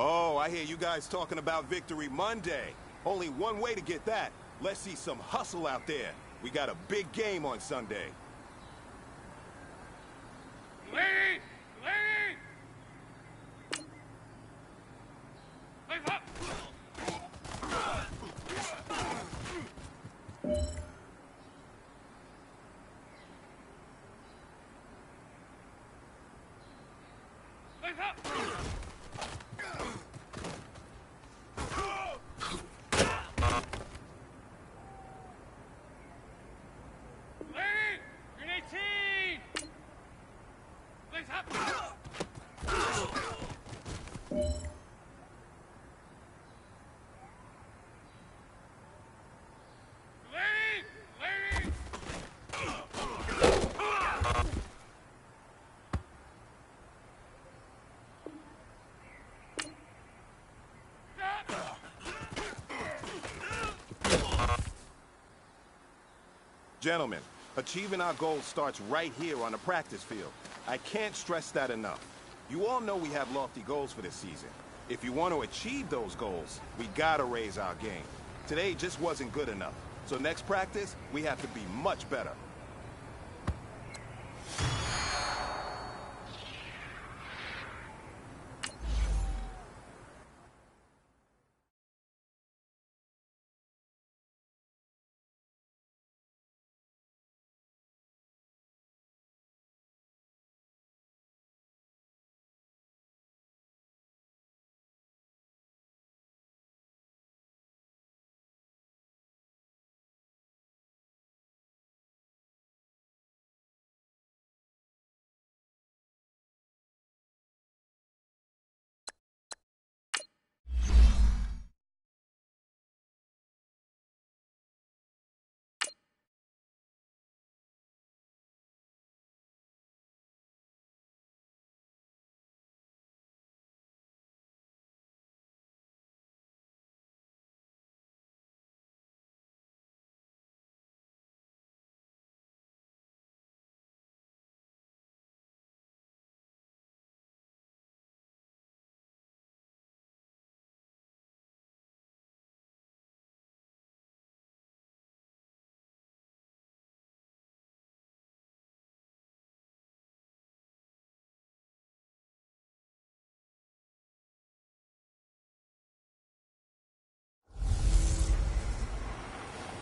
Oh, I hear you guys talking about Victory Monday. Only one way to get that. Let's see some hustle out there. We got a big game on Sunday. Lady! Lady! Legs up! Legs up! Lady! Green 18! Legs up! Lady! Lady! Gentlemen, achieving our goals starts right here on the practice field. I can't stress that enough. You all know we have lofty goals for this season. If you want to achieve those goals, we gotta raise our game. Today just wasn't good enough. So next practice, we have to be much better.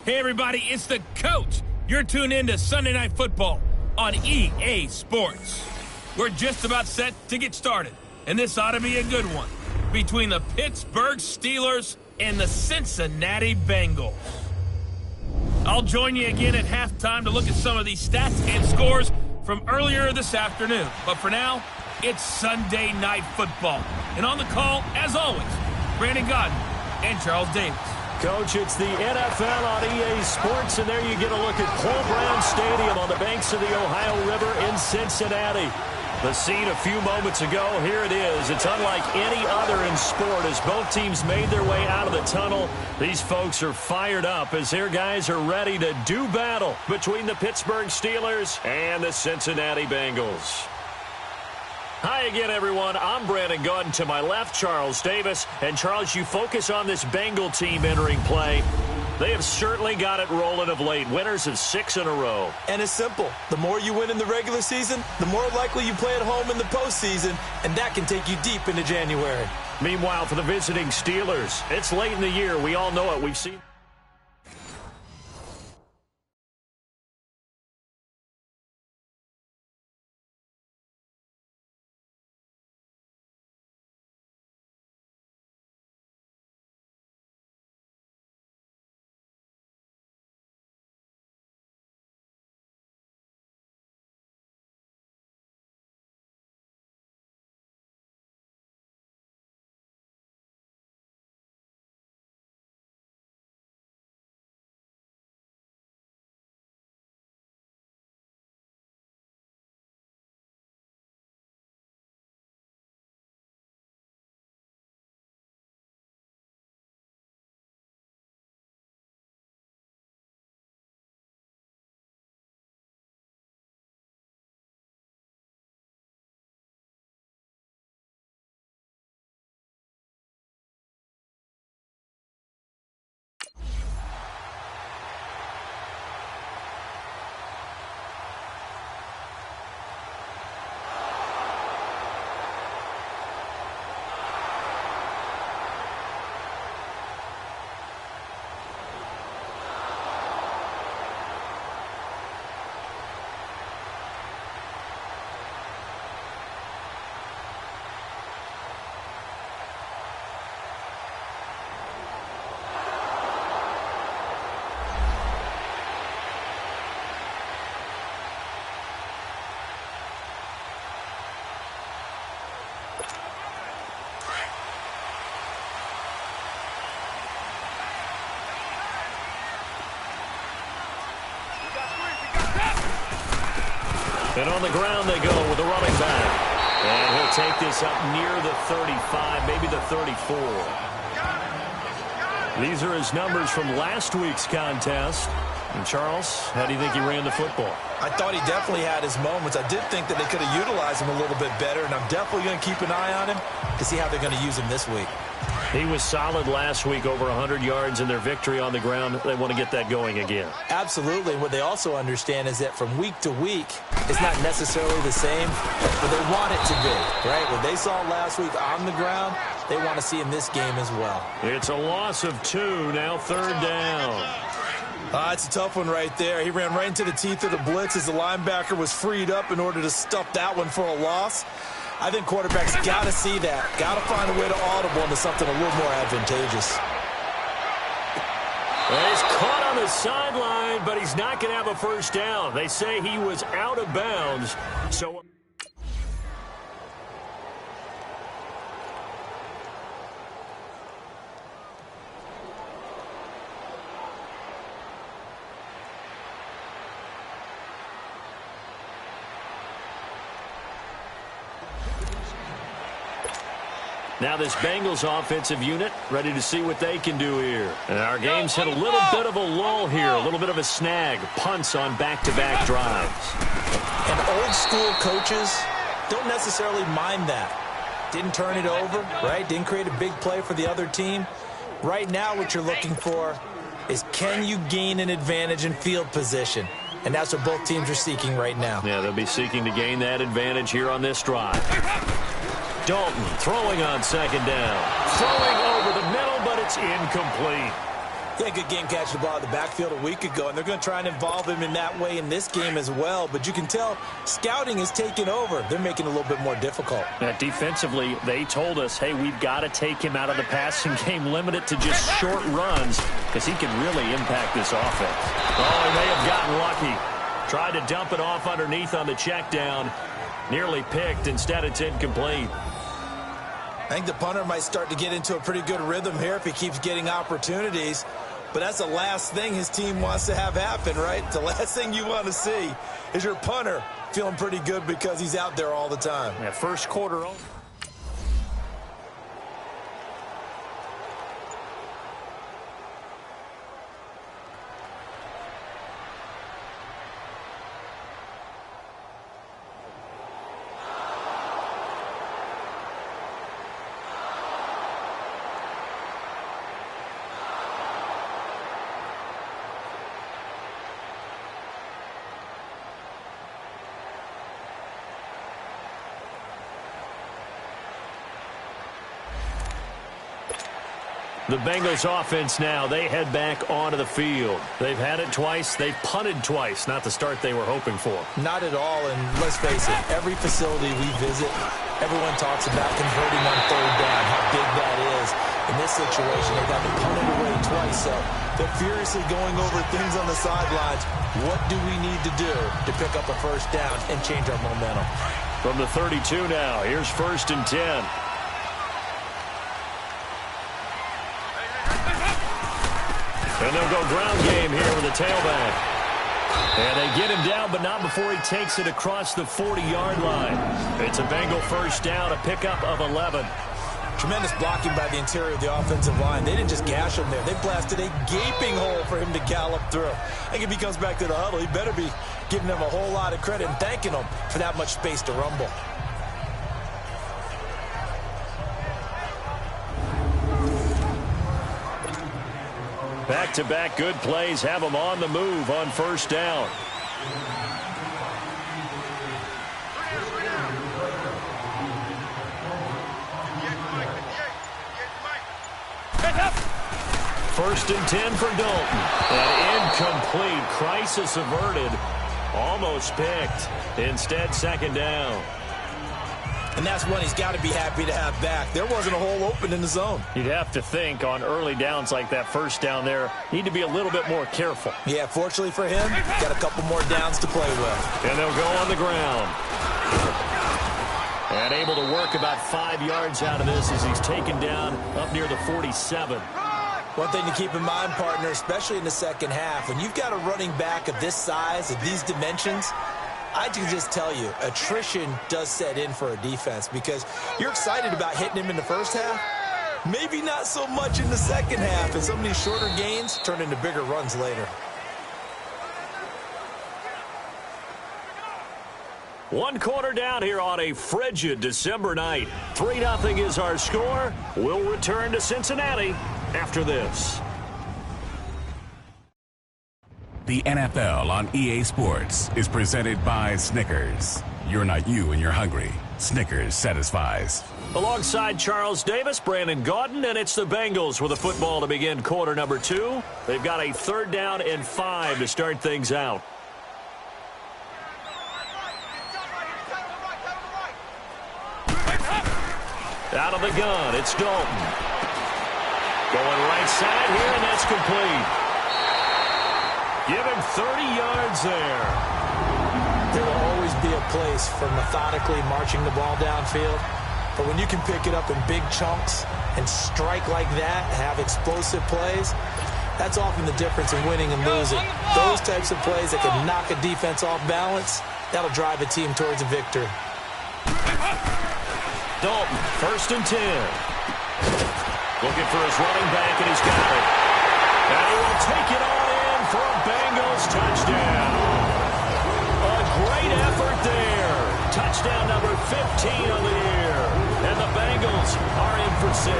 Hey everybody, it's the coach. You're tuned in to Sunday Night Football on EA Sports. We're just about set to get started, and this ought to be a good one between the Pittsburgh Steelers and the Cincinnati Bengals. I'll join you again at halftime to look at some of these stats and scores from earlier this afternoon. But for now, it's Sunday Night Football. And on the call, as always, Brandon Godden and Charles Davis. Coach, it's the NFL on EA Sports, and there you get a look at Paul Brown Stadium on the banks of the Ohio River in Cincinnati. The scene a few moments ago, here it is. It's unlike any other in sport as both teams made their way out of the tunnel. These folks are fired up as their guys are ready to do battle between the Pittsburgh Steelers and the Cincinnati Bengals. Hi again, everyone. I'm Brandon Godden. To my left, Charles Davis. And, Charles, you focus on this Bengal team entering play. They have certainly got it rolling of late. Winners of 6 in a row. And it's simple. The more you win in the regular season, the more likely you play at home in the postseason, and that can take you deep into January. Meanwhile, for the visiting Steelers, it's late in the year. We all know it. We've seen And on the ground they go with the running back. And he'll take this up near the 35, maybe the 34. These are his numbers from last week's contest. And Charles, how do you think he ran the football? I thought he definitely had his moments. I did think that they could have utilized him a little bit better, and I'm definitely going to keep an eye on him to see how they're going to use him this week. He was solid last week, over 100 yards in their victory on the ground. They want to get that going again. Absolutely. And what they also understand is that from week to week, it's not necessarily the same, but they want it to be, right? What they saw last week on the ground, they want to see in this game as well. It's a loss of 2, now 3rd down. It's a tough one right there. He ran right into the teeth of the blitz as the linebacker was freed up in order to stuff that one for a loss. I think quarterbacks got to see that. Got to find a way to audible into something a little more advantageous. Well, he's caught on the sideline, but he's not going to have a first down. They say he was out of bounds. So now this Bengals offensive unit ready to see what they can do here. And our game's hit a little bit of a lull here, a little bit of a snag. Punts on back-to-back drives. And old school coaches don't necessarily mind that. Didn't turn it over, right? Didn't create a big play for the other team. Right now what you're looking for is, can you gain an advantage in field position? And that's what both teams are seeking right now. Yeah, they'll be seeking to gain that advantage here on this drive. Dalton throwing on 2nd down. Throwing over the middle, but it's incomplete. Yeah, good game catching the ball in the backfield a week ago, and they're going to try and involve him in that way in this game as well. But you can tell scouting is taking over. They're making it a little bit more difficult. Defensively, they told us, hey, we've got to take him out of the passing game, limit it to just short runs, because he can really impact this offense. Oh, he may have gotten lucky. Tried to dump it off underneath on the check down. Nearly picked. Instead, it's incomplete. I think the punter might start to get into a pretty good rhythm here if he keeps getting opportunities. But that's the last thing his team wants to have happen, right? The last thing you want to see is your punter feeling pretty good because he's out there all the time. Yeah, first quarter. The Bengals offense now, they head back onto the field. They've had it twice. They've punted twice. Not the start they were hoping for. Not at all, and let's face it, every facility we visit, everyone talks about converting on 3rd down, how big that is. In this situation, they've got to punt it away twice, so they're furiously going over things on the sidelines. What do we need to do to pick up a first down and change our momentum? From the 32 now, here's 1st and 10. And they'll go ground game here with a tailback. And they get him down, but not before he takes it across the 40-yard line. It's a Bengal first down, a pickup of 11. Tremendous blocking by the interior of the offensive line. They didn't just gash him there. They blasted a gaping hole for him to gallop through. I think if he comes back to the huddle, he better be giving them a whole lot of credit and thanking them for that much space to rumble. Back-to-back good plays have them on the move on first down. First and 10 for Dalton. An incomplete. Crisis averted. Almost picked. Instead, 2nd down. And that's one he's got to be happy to have back. There wasn't a hole open in the zone. You'd have to think on early downs like that first down there, need to be a little bit more careful. Yeah, fortunately for him, got a couple more downs to play with. And they'll go on the ground. And able to work about 5 yards out of this as he's taken down up near the 47. One thing to keep in mind, partner, especially in the second half, when you've got a running back of this size, of these dimensions, I can just tell you, attrition does set in for a defense because you're excited about hitting him in the first half. Maybe not so much in the second half, and some of these shorter gains turn into bigger runs later. One quarter down here on a frigid December night. 3-0 is our score. We'll return to Cincinnati after this. The NFL on EA Sports is presented by Snickers. You're not you and you're hungry. Snickers satisfies. Alongside Charles Davis, Brandon Gaudin, and it's the Bengals with the football to begin quarter number 2. They've got a 3rd down and 5 to start things out. Out of the gun, it's Dalton. Going right side here, and that's complete. Give him 30 yards there. There will always be a place for methodically marching the ball downfield. But when you can pick it up in big chunks and strike like that, have explosive plays, that's often the difference in winning and losing. Those types of plays that can knock a defense off balance, that'll drive a team towards a victory. Dalton, 1st and 10. Looking for his running back, and he's got it. And he will take it on in for a Bengals touchdown. A great effort there. Touchdown number 15 on the year. And the Bengals are in for 6.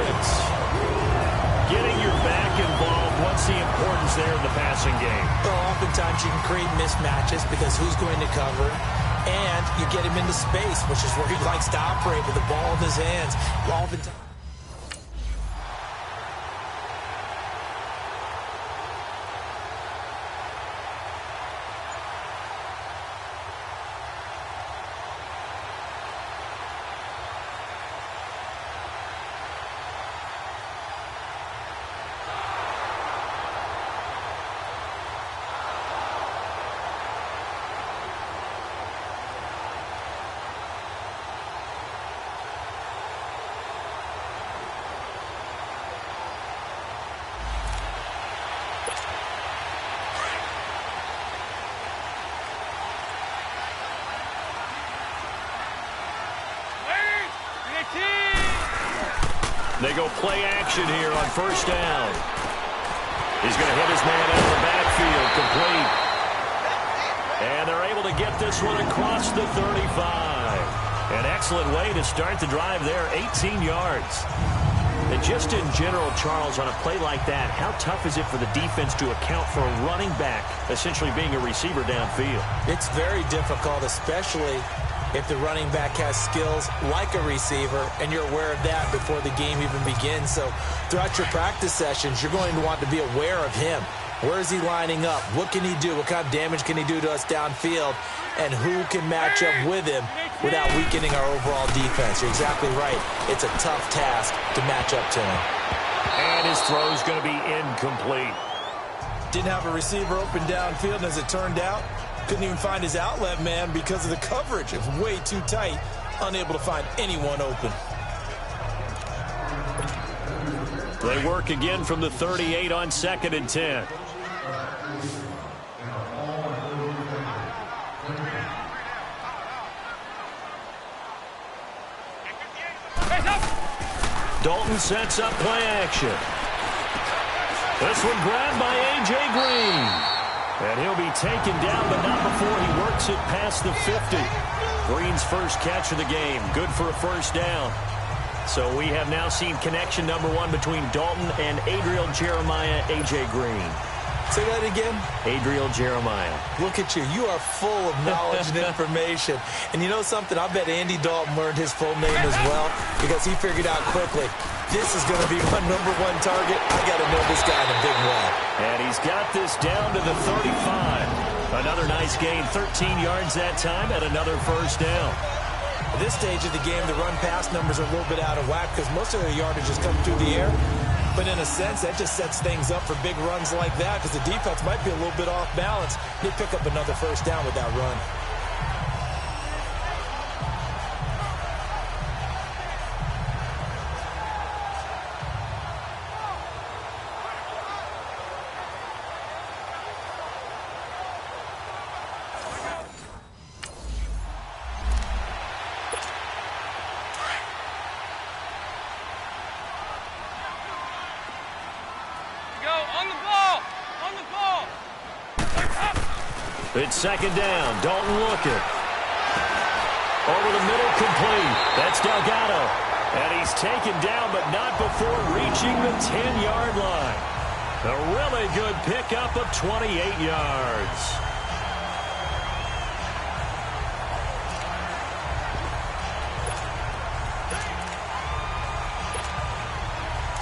Getting your back involved, what's the importance there in the passing game? Well, oftentimes you can create mismatches because who's going to cover? And you get him into space, which is where he likes to operate with the ball in his hands. Oftentimes. They go play action here on 1st down. He's going to hit his man out of the backfield, complete. And they're able to get this one across the 35. An excellent way to start the drive there, 18 yards. And just in general, Charles, on a play like that, how tough is it for the defense to account for a running back essentially being a receiver downfield? It's very difficult, especially if the running back has skills like a receiver, and you're aware of that before the game even begins. So throughout your practice sessions, you're going to want to be aware of him. Where is he lining up? What can he do? What kind of damage can he do to us downfield? And who can match up with him without weakening our overall defense? You're exactly right. It's a tough task to match up to him. And his throw's going to be incomplete. Didn't have a receiver open downfield, and as it turned out, couldn't even find his outlet man because of the coverage. It was way too tight, unable to find anyone open. They work again from the 38 on 2nd and 10. Dalton sets up play action. This one grabbed by A.J. Green. And he'll be taken down, but not before he works it past the 50. Green's first catch of the game. Good for a 1st down. So we have now seen connection number 1 between Dalton and Adriel Jeremiah, A.J. Green. Say that again? Adriel Jeremiah. Look at you. You are full of knowledge and information. And you know something? I bet Andy Dalton learned his full name as well because he figured out quickly, this is going to be my number 1 target. I got to know this guy in a big way. And he's got this down to the 35. Another nice gain, 13 yards that time, and another 1st down. At this stage of the game, the run-pass numbers are a little bit out of whack because most of their yardage is coming through the air. But in a sense, that just sets things up for big runs like that because the defense might be a little bit off balance. They pick up another 1st down with that run. It's second down. Dalton looking. Over the middle, complete. That's Delgado. And he's taken down, but not before reaching the 10-yard line. A really good pickup of 28 yards.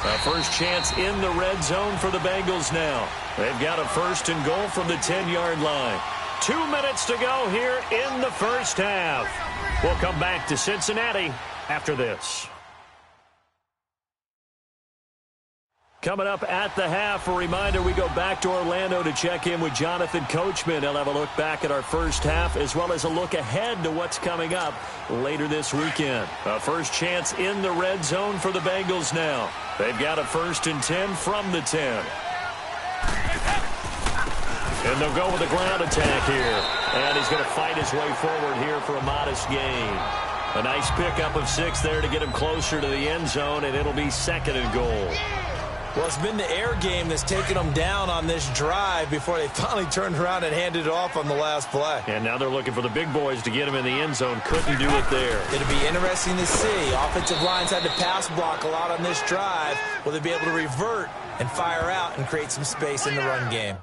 A first chance in the red zone for the Bengals now. They've got a first and goal from the 10-yard line. 2 minutes to go here in the first half. We'll come back to Cincinnati after this. Coming up at the half, a reminder, we go back to Orlando to check in with Jonathan Coachman. He'll have a look back at our first half as well as a look ahead to what's coming up later this weekend. A first chance in the red zone for the Bengals now. They've got a first and 10 from the 10. And they'll go with a ground attack here. And he's going to fight his way forward here for a modest gain. A nice pickup of 6 there to get him closer to the end zone, and it'll be second and goal. Well, it's been the air game that's taken them down on this drive before they finally turned around and handed it off on the last play. And now they're looking for the big boys to get him in the end zone. Couldn't do it there. It'll be interesting to see. Offensive lines had to pass block a lot on this drive. Will they be able to revert and fire out and create some space in the run game?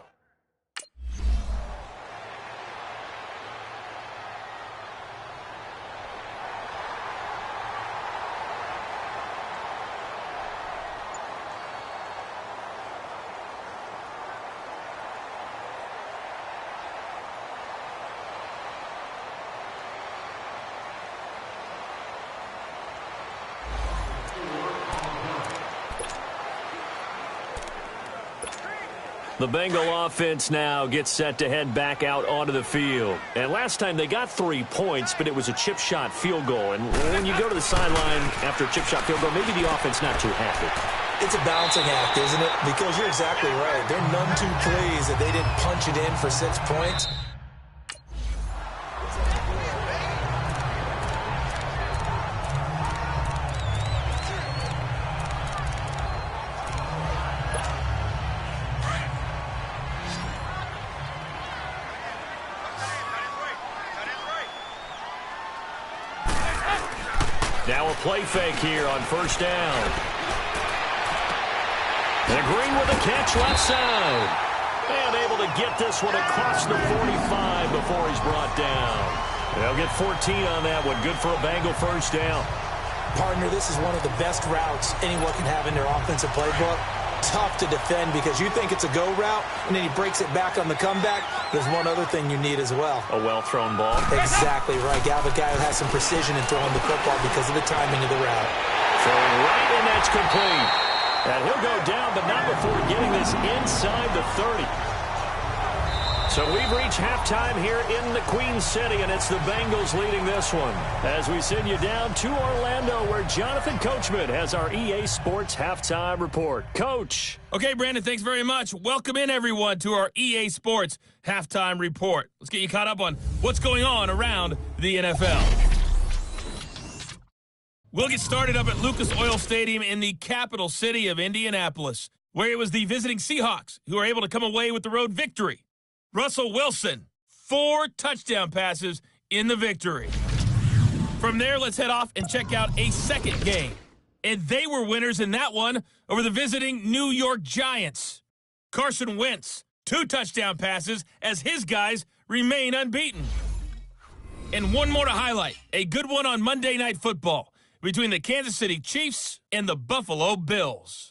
The Bengal offense now gets set to head back out onto the field. And last time they got 3 points, but it was a chip shot field goal. And when you go to the sideline after a chip shot field goal, maybe the offense not too happy. It's a balancing act, isn't it? Because you're exactly right. They're none too pleased that they didn't punch it in for 6 points. Now a play fake here on first down. And Green with a catch left side. And able to get this one across the 45 before he's brought down. They'll get 14 on that one. Good for a Bengal first down. Partner, this is one of the best routes anyone can have in their offensive playbook. Tough to defend because you think it's a go route, and then he breaks it back on the comeback. There's one other thing you need as well. A well-thrown ball. Exactly right. You have a guy who has some precision in throwing the football because of the timing of the route. Throwing right, and that's complete. And he'll go down, but not before getting this inside the 30. So we've reached halftime here in the Queen City, and it's the Bengals leading this one. As we send you down to Orlando, where Jonathan Coachman has our EA Sports Halftime Report. Coach. Okay, Brandon, thanks very much. Welcome in, everyone, to our EA Sports Halftime Report. Let's get you caught up on what's going on around the NFL. We'll get started up at Lucas Oil Stadium in the capital city of Indianapolis, where it was the visiting Seahawks who were able to come away with the road victory. Russell Wilson, 4 touchdown passes in the victory. From there, let's head off and check out a second game. And they were winners in that one over the visiting New York Giants. Carson Wentz, 2 touchdown passes as his guys remain unbeaten. And one more to highlight, a good one on Monday Night Football between the Kansas City Chiefs and the Buffalo Bills.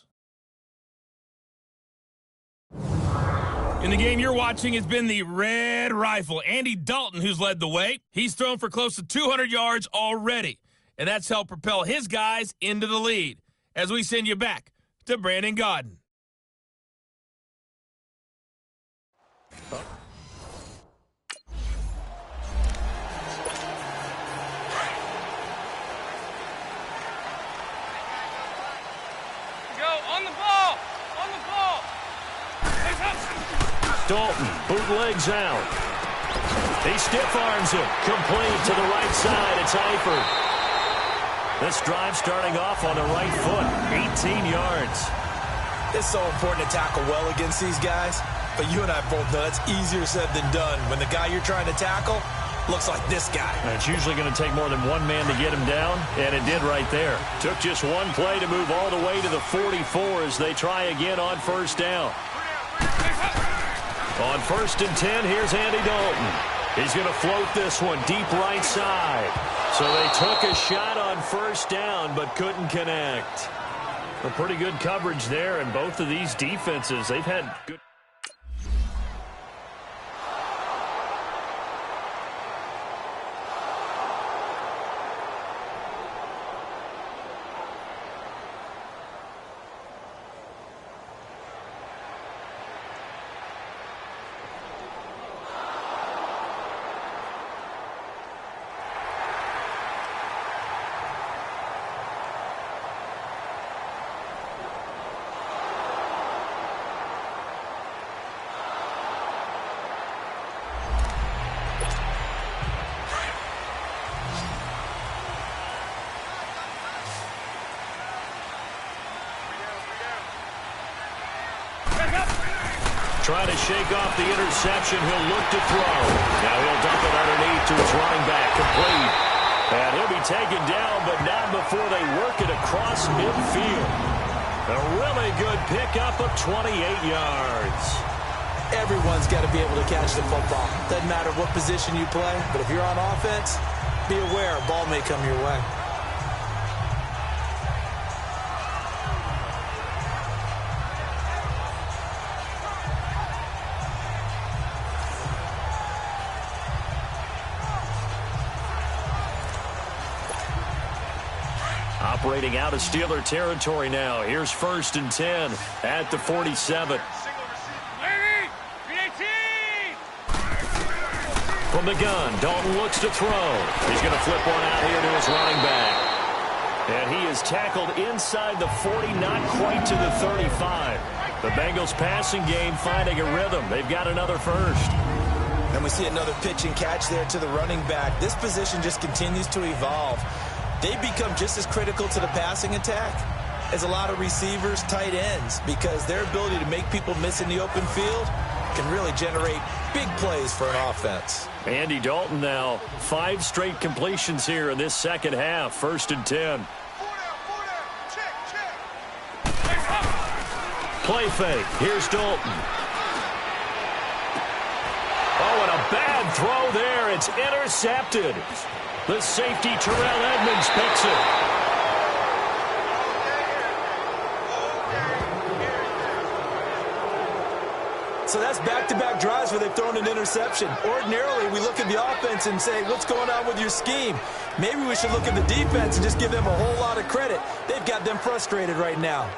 In the game you're watching has been the Red Rifle, Andy Dalton, who's led the way. He's thrown for close to 200 yards already, and that's helped propel his guys into the lead. As we send you back to Brandon Gaudin. Dalton bootlegs out. He stiff arms it. Complete to the right side. It's Eifert. This drive starting off on the right foot. 18 yards. It's so important to tackle well against these guys. but you and I both know that's easier said than done when the guy you're trying to tackle looks like this guy. And it's usually going to take more than one man to get him down, and it did right there. Took just one play to move all the way to the 44 as they try again on first down. On 1st and 10, here's Andy Dalton. He's going to float this one deep right side. So they took a shot on first down but couldn't connect. A pretty good coverage there, and both of these defenses, they've had good... Trying to shake off the interception. He'll look to throw. Now he'll dump it underneath to his running back. Complete. And he'll be taken down, but not before they work it across midfield. A really good pickup of 28 yards. Everyone's got to be able to catch the football. Doesn't matter what position you play, but if you're on offense, be aware a ball may come your way. Operating out of Steeler territory now. Here's 1st and 10 at the 47. From the gun, Dalton looks to throw. He's going to flip one out here to his running back. And he is tackled inside the 40, not quite to the 35. The Bengals passing game finding a rhythm. They've got another first. And we see another pitch and catch there to the running back. This position just continues to evolve. They become just as critical to the passing attack as a lot of receivers, tight ends, because their ability to make people miss in the open field can really generate big plays for an offense. Andy Dalton now, 5 straight completions here in this second half. 1st and 10. Play fake. Here's Dalton. Oh, and a bad throw there. It's intercepted. The safety, Terrell Edmonds, picks it. So that's back-to-back drives where they've thrown an interception. Ordinarily, we look at the offense and say, what's going on with your scheme? Maybe we should look at the defense and just give them a whole lot of credit. They've got them frustrated right now.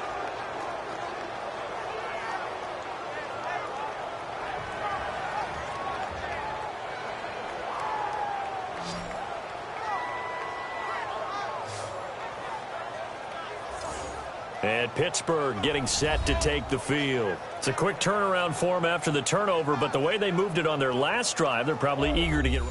And Pittsburgh getting set to take the field. It's a quick turnaround for them after the turnover, but the way they moved it on their last drive, they're probably eager to get...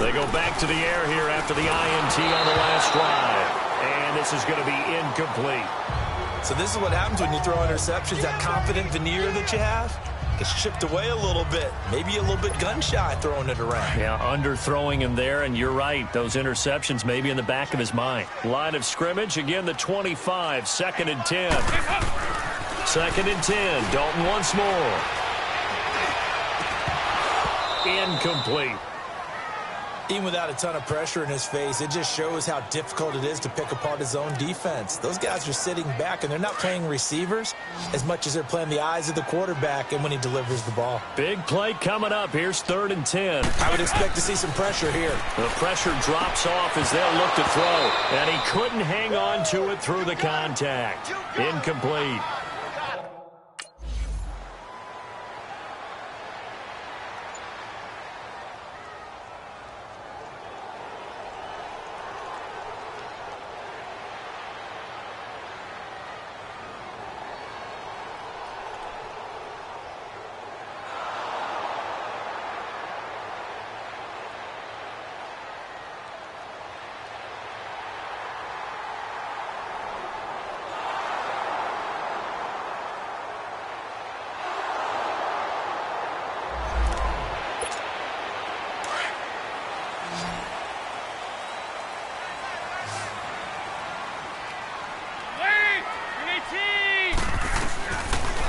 They go back to the air here after the INT on the last drive. And this is going to be incomplete. So this is what happens when you throw interceptions. That confident veneer that you have gets chipped away a little bit. Maybe a little bit gun-shy throwing it around. Yeah, underthrowing him there, and you're right. Those interceptions maybe in the back of his mind. Line of scrimmage, again the 25, 2nd and 10. 2nd and 10, Dalton once more. Incomplete. Even without a ton of pressure in his face, it just shows how difficult it is to pick apart his own defense. Those guys are sitting back, and they're not playing receivers as much as they're playing the eyes of the quarterback and when he delivers the ball. Big play coming up. Here's 3rd and 10. I would expect to see some pressure here. The pressure drops off as they'll look to throw, and he couldn't hang on to it through the contact. Incomplete.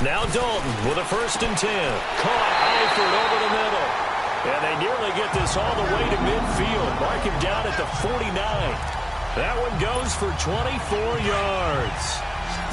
Now Dalton with a 1st and 10. Caught Eifert over the middle. And they nearly get this all the way to midfield. Mark him down at the 49. That one goes for 24 yards.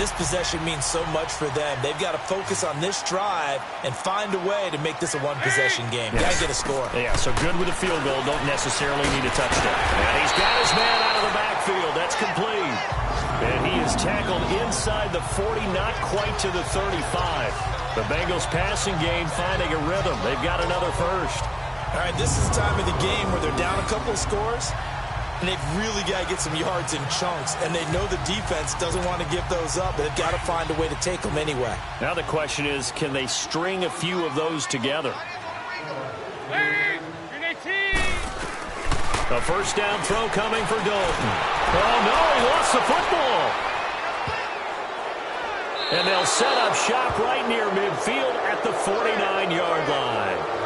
This possession means so much for them. They've got to focus on this drive and find a way to make this a one-possession game. Yes. Got to get a score. Yeah, so good with a field goal. Don't necessarily need a touchdown. And he's got his man out of the backfield. That's complete. And he is tackled inside the 40, not quite to the 35. The Bengals passing game finding a rhythm. They've got another first. All right, this is the time of the game where they're down a couple of scores, and they've really got to get some yards in chunks, and they know the defense doesn't want to give those up, but they've got to find a way to take them anyway. Now the question is, can they string a few of those together? A 1st down throw coming for Dalton. Oh, no, he lost the football. And they'll set up shop right near midfield at the 49-yard line.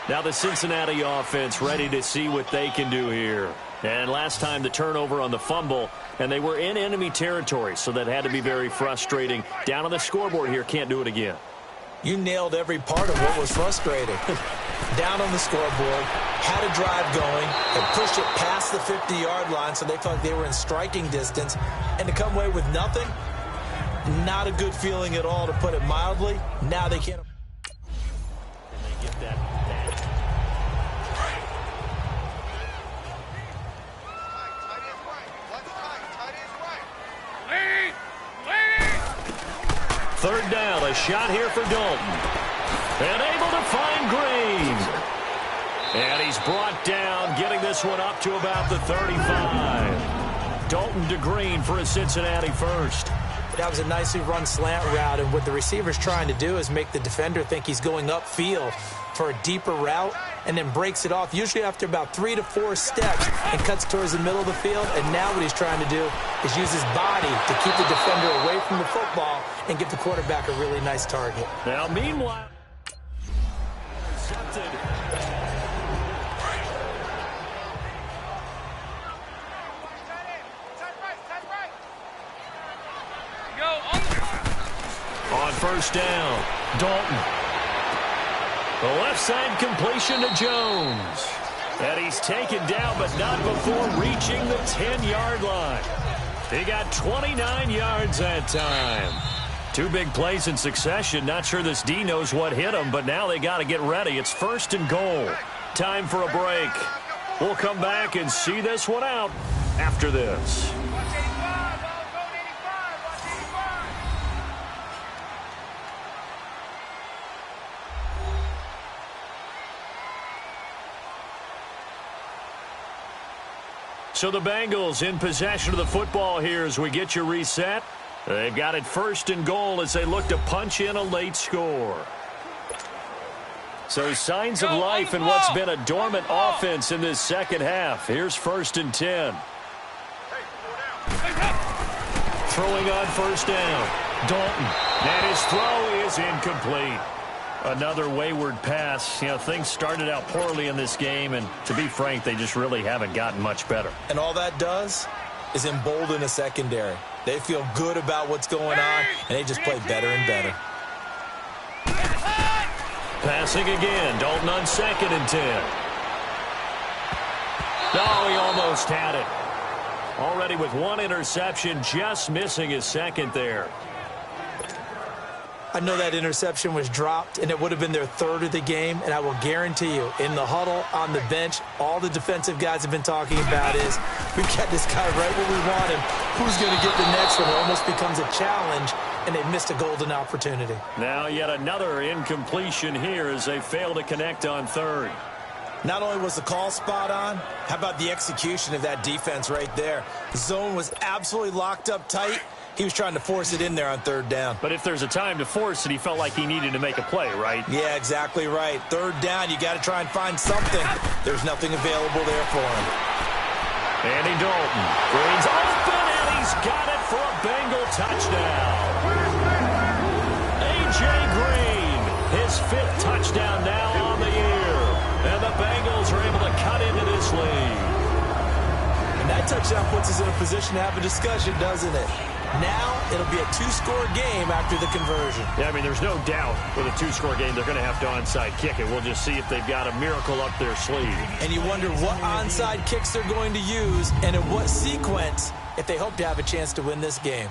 Now the Cincinnati offense ready to see what they can do here. And last time the turnover on the fumble, and they were in enemy territory, so that had to be very frustrating. Down on the scoreboard here, can't do it again. You nailed every part of what was frustrating. Down on the scoreboard, had a drive going, and pushed it past the 50-yard line so they felt like they were in striking distance. And to come away with nothing, not a good feeling at all, to put it mildly. Now they can't. And they get that. Third down, a shot here for Dalton. And able to find Green. And he's brought down, getting this one up to about the 35. Dalton to Green for a Cincinnati first. That was a nicely run slant route, and what the receiver's trying to do is make the defender think he's going upfield for a deeper route, and then breaks it off, usually after about 3 to 4 steps, and cuts towards the middle of the field. And now what he's trying to do is use his body to keep the defender away from the football and give the quarterback a really nice target. Now, meanwhile, intercepted. On 1st down, Dalton. The left side completion to Jones. And he's taken down, but not before reaching the 10-yard line. He got 29 yards that time. 2 big plays in succession. Not sure this D knows what hit him, but now they got to get ready. It's 1st and goal. Time for a break. We'll come back and see this one out after this. So the Bengals in possession of the football here as we get you reset. They've got it 1st and goal as they look to punch in a late score. So signs of life in what's been a dormant offense in this second half. Here's 1st and 10. Throwing on 1st down. Dalton. And his throw is incomplete. Another wayward pass. You know, things started out poorly in this game, and to be frank, they just really haven't gotten much better. And all that does is embolden a secondary. They feel good about what's going on, and they just play better and better. Passing again. Dalton on 2nd and 10. No, he almost had it. Already with 1 interception, just missing his 2nd there. I know that interception was dropped, and it would have been their 3rd of the game, and I will guarantee you, in the huddle, on the bench, all the defensive guys have been talking about is, we've got this guy right where we want him. Who's going to get the next one? It almost becomes a challenge, and they missed a golden opportunity. Now yet another incompletion here as they fail to connect on 3rd. Not only was the call spot on, how about the execution of that defense right there? The zone was absolutely locked up tight. He was trying to force it in there on 3rd down. But if there's a time to force it, he felt like he needed to make a play, right? Yeah, exactly right. 3rd down, you got to try and find something. There's nothing available there for him. Andy Dalton brings open, and he's got it for a Bengal touchdown. A.J. Green, his 5th touchdown now on the year. And the Bengals are able to cut into this lead. And that touchdown puts us in a position to have a discussion, doesn't it? Now it'll be a 2-score game after the conversion. Yeah, I mean, there's no doubt with a 2-score game they're going to have to onside kick it. We'll just see if they've got a miracle up their sleeve. And you wonder what onside kicks they're going to use and in what sequence if they hope to have a chance to win this game.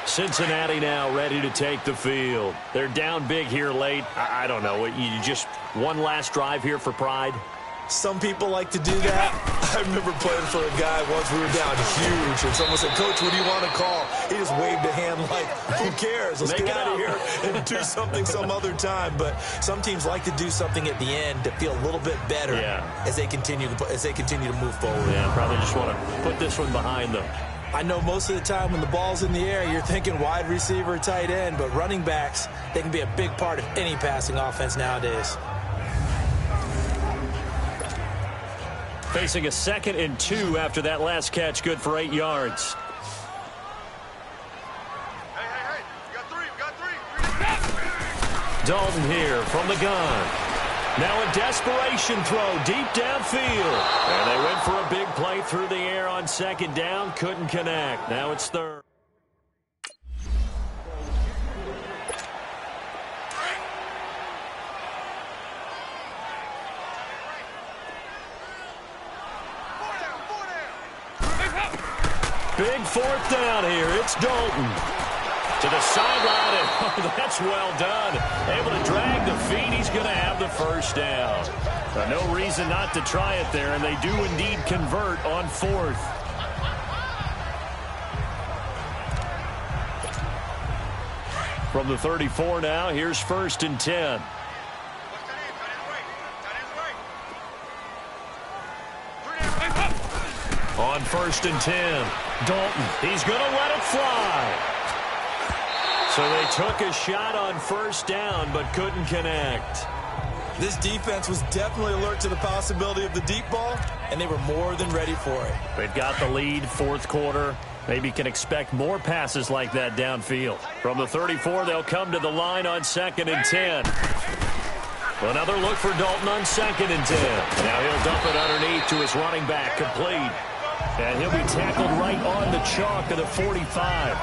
Cincinnati now ready to take the field. They're down big here late. I don't know. You just one last drive here for pride? Some people like to do that. I remember playing for a guy once. We were down huge, and someone said, "Coach, what do you want to call?" He just waved a hand like, "Who cares? Let's get out of here and do something some other time." But some teams like to do something at the end to feel a little bit better as they continue to move forward. Yeah, probably just want to put this one behind them. I know most of the time when the ball's in the air, you're thinking wide receiver, tight end, but running backs, they can be a big part of any passing offense nowadays. Facing a 2nd and 2 after that last catch, good for 8 yards. Hey, we got three. Dalton here from the gun. Now a desperation throw deep downfield. And they went for a big play through the air on 2nd down. Couldn't connect. Now it's 3rd. Big 4th down here. It's Dalton. To the sideline, and that's well done. Able to drag the feet. He's going to have the 1st down. No reason not to try it there, and they do indeed convert on 4th. From the 34 now, here's 1st and 10. On 1st and 10, Dalton, he's going to let it fly. So they took a shot on 1st down, but couldn't connect. This defense was definitely alert to the possibility of the deep ball, and they were more than ready for it. They've got the lead, 4th quarter. Maybe can expect more passes like that downfield. From the 34, they'll come to the line on 2nd and 10. Another look for Dalton on 2nd and 10. Now he'll dump it underneath to his running back, complete. And he'll be tackled right on the chalk of the 45.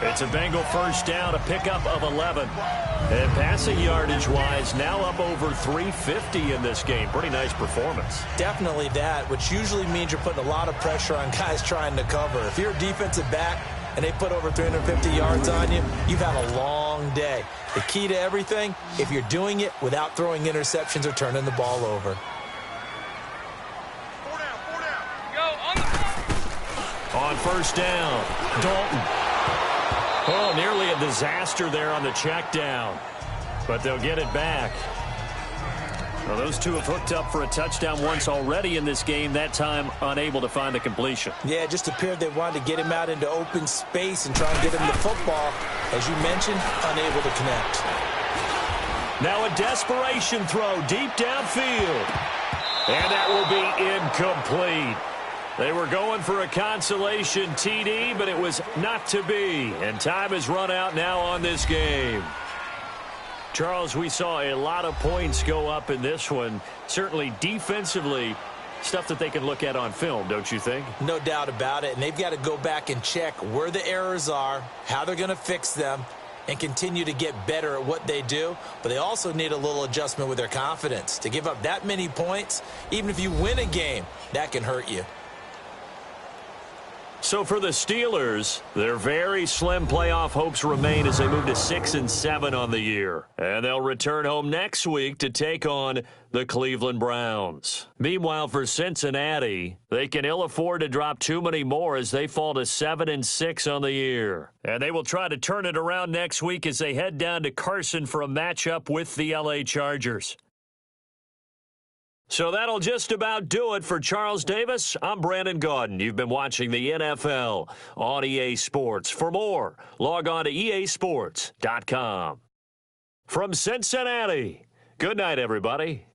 It's a Bengal first down, a pickup of 11. And passing yardage-wise, now up over 350 in this game. Pretty nice performance. Definitely that, which usually means you're putting a lot of pressure on guys trying to cover. If you're a defensive back and they put over 350 yards on you, you've had a long day. The key to everything, if you're doing it without throwing interceptions or turning the ball over. 4 down, 4 down. Go on the... On first down, Dalton. Oh, nearly a disaster there on the check down. But they'll get it back. Well, those two have hooked up for a touchdown once already in this game, that time unable to find the completion. Yeah, it just appeared they wanted to get him out into open space and try and get him the football. As you mentioned, unable to connect. Now a desperation throw deep downfield. And that will be incomplete. They were going for a consolation TD, but it was not to be. And time has run out now on this game. Charles, we saw a lot of points go up in this one. Certainly defensively, stuff that they can look at on film, don't you think? No doubt about it. And they've got to go back and check where the errors are, how they're going to fix them, and continue to get better at what they do. But they also need a little adjustment with their confidence. To give up that many points, even if you win a game, that can hurt you. So for the Steelers, their very slim playoff hopes remain as they move to 6-7 on the year. And they'll return home next week to take on the Cleveland Browns. Meanwhile, for Cincinnati, they can ill afford to drop too many more as they fall to 7-6 on the year. And they will try to turn it around next week as they head down to Carson for a matchup with the LA Chargers. So that'll just about do it for Charles Davis. I'm Brandon Gaudin. You've been watching the NFL on EA Sports. For more, log on to easports.com. From Cincinnati, good night, everybody.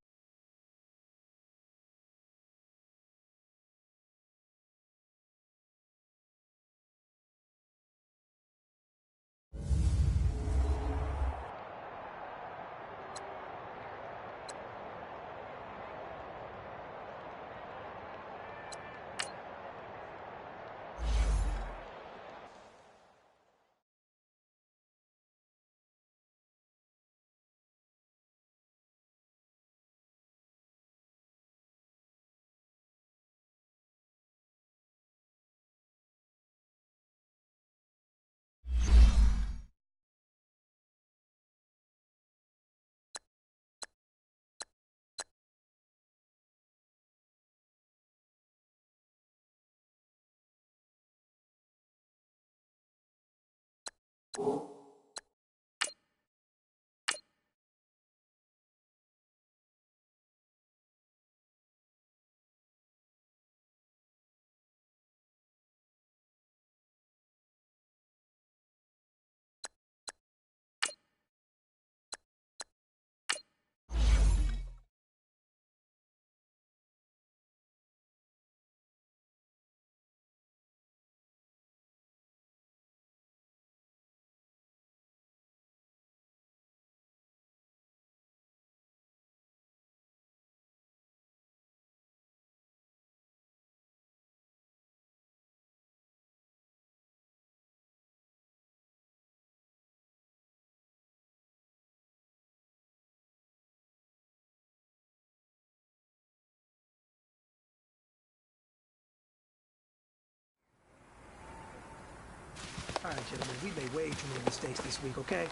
All right, gentlemen, we've made way too many mistakes this week, okay?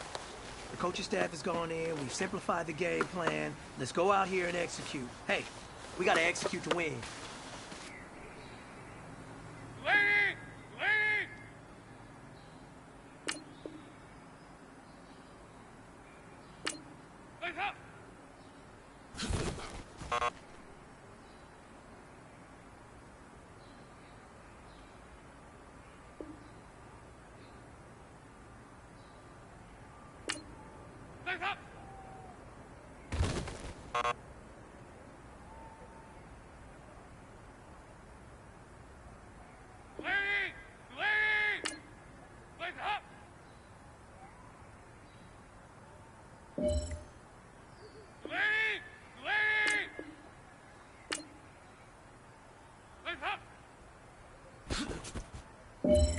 The coaching staff has gone in. We've simplified the game plan. Let's go out here and execute. Hey, we got to execute to win. Lady! Lady! Lights up! Lights up! Lady! Lady! Lights up! Lady! Lady! Lights up! Lady!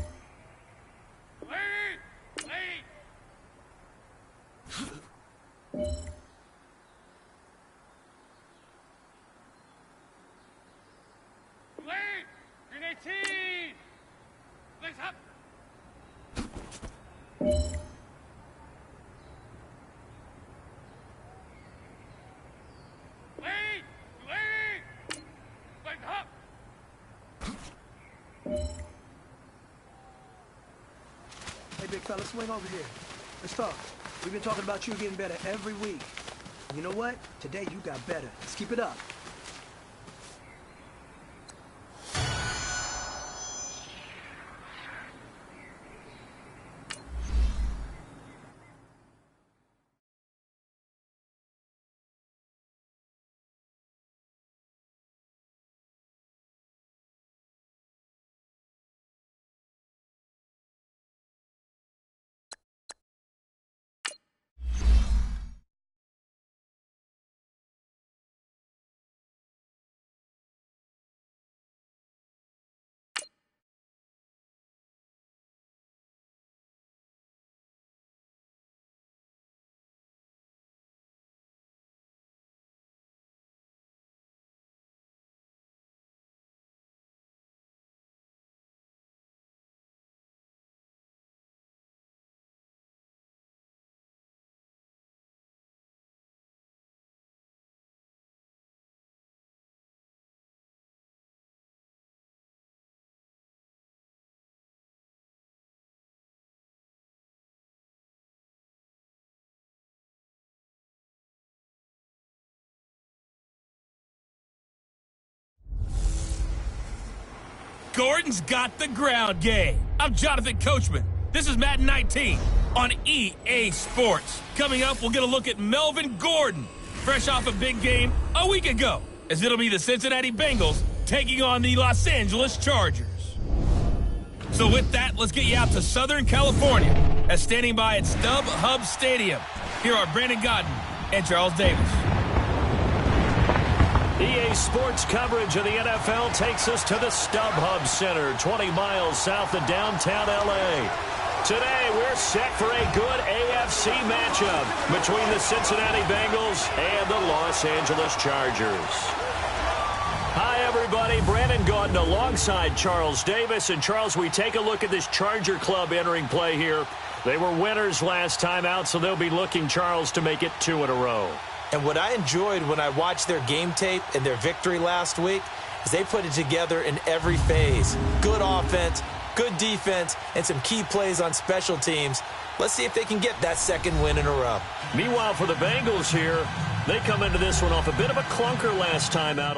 Hey, big fella, swing over here. Let's talk. We've been talking about you getting better every week. You know what? Today you got better. Let's keep it up. Gordon's got the ground game. I'm Jonathan Coachman. This is Madden 19 on EA Sports. Coming up, we'll get a look at Melvin Gordon, fresh off a big game a week ago, as it'll be the Cincinnati Bengals taking on the Los Angeles Chargers. So with that, let's get you out to Southern California, as standing by at StubHub Stadium. Here are Brandon Godden and Charles Davis. EA Sports coverage of the NFL takes us to the StubHub Center, 20 miles south of downtown L.A. Today, we're set for a good AFC matchup between the Cincinnati Bengals and the Los Angeles Chargers. Hi, everybody. Brandon Gaudin alongside Charles Davis. And, Charles, we take a look at this Charger club entering play here. They were winners last time out, so they'll be looking, Charles, to make it 2 in a row. And what I enjoyed when I watched their game tape and their victory last week is they put it together in every phase. Good offense, good defense, and some key plays on special teams. Let's see if they can get that second win in a row. Meanwhile, for the Bengals here, they come into this one off a bit of a clunker last time out.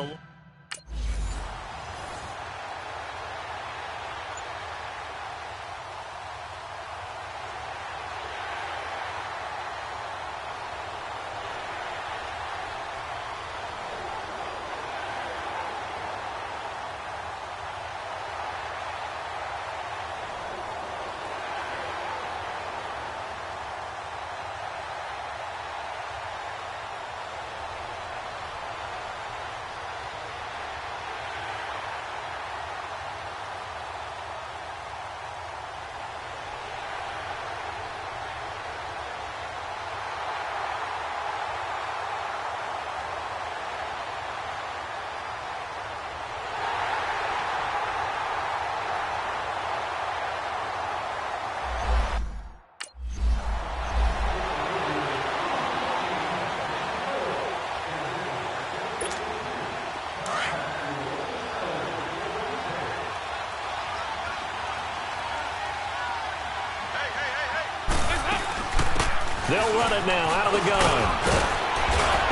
They'll run it now out of the gun.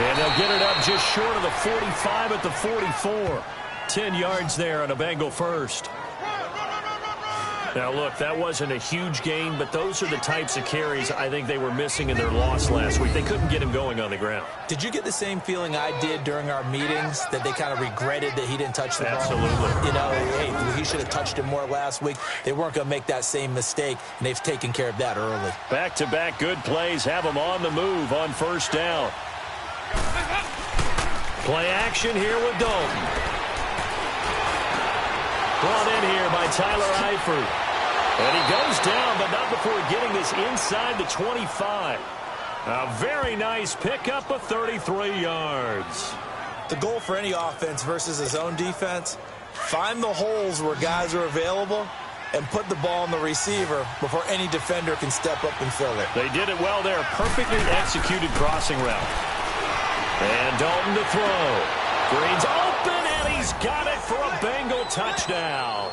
And they'll get it up just short of the 45 at the 44. 10 yards there on a Bengal first. Now, look, that wasn't a huge gain, but those are the types of carries I think they were missing in their loss last week. They couldn't get him going on the ground. Did you get the same feeling I did during our meetings, that they kind of regretted that he didn't touch the ball? Absolutely. You know, hey, he should have touched it more last week. They weren't going to make that same mistake, and they've taken care of that early. Back-to-back good plays have them on the move on first down. Play action here with Dalton. Brought in here by Tyler Eifert. And he goes down, but not before getting this inside the 25. A very nice pickup of 33 yards. The goal for any offense versus his own defense, find the holes where guys are available and put the ball on the receiver before any defender can step up and fill it. They did it well there. Perfectly executed crossing route. And Dalton to throw. Green's open, and he's got it for a Bengal touchdown.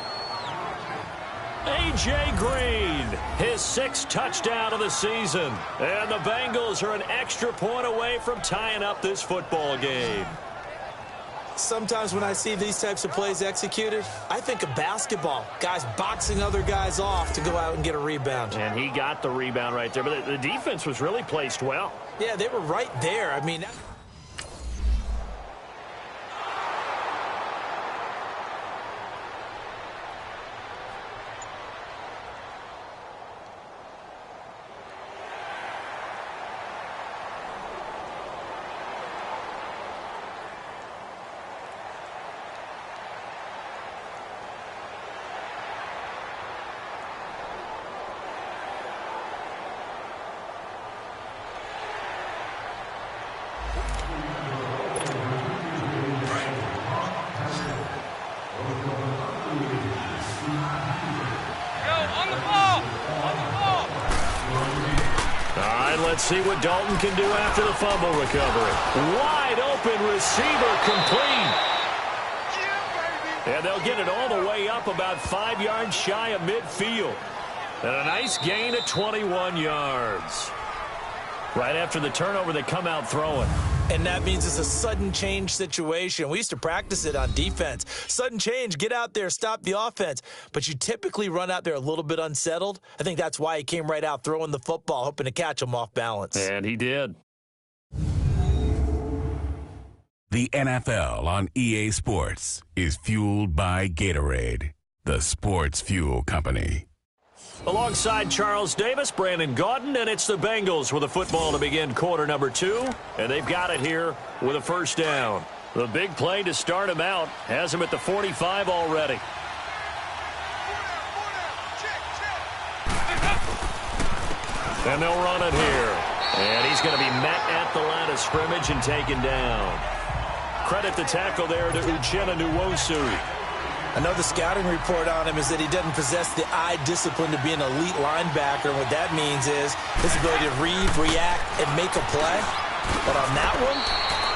A.J. Green, his 6th touchdown of the season. And the Bengals are an extra point away from tying up this football game. Sometimes when I see these types of plays executed, I think of basketball. Guys boxing other guys off to go out and get a rebound. And he got the rebound right there. But the defense was really placed well. Yeah, they were right there. I mean... Let's see what Dalton can do after the fumble recovery. Wide open receiver complete. And they'll get it all the way up about 5 yards shy of midfield. And a nice gain of 21 yards. Right after the turnover, they come out throwing. And that means it's a sudden change situation. We used to practice it on defense. Sudden change, get out there, stop the offense. But you typically run out there a little bit unsettled. I think that's why he came right out throwing the football, hoping to catch him off balance. And he did. The NFL on EA Sports is fueled by Gatorade, the sports fuel company. Alongside Charles Davis, Brandon Gaudin, and it's the Bengals with a football to begin quarter number 2. And they've got it here with a first down. The big play to start him out has him at the 45 already. And they'll run it here. And he's going to be met at the line of scrimmage and taken down. Credit the tackle there to Uchenna Nwosu. Another scouting report on him is that he doesn't possess the eye discipline to be an elite linebacker. And what that means is his ability to read, react, and make a play. But on that one,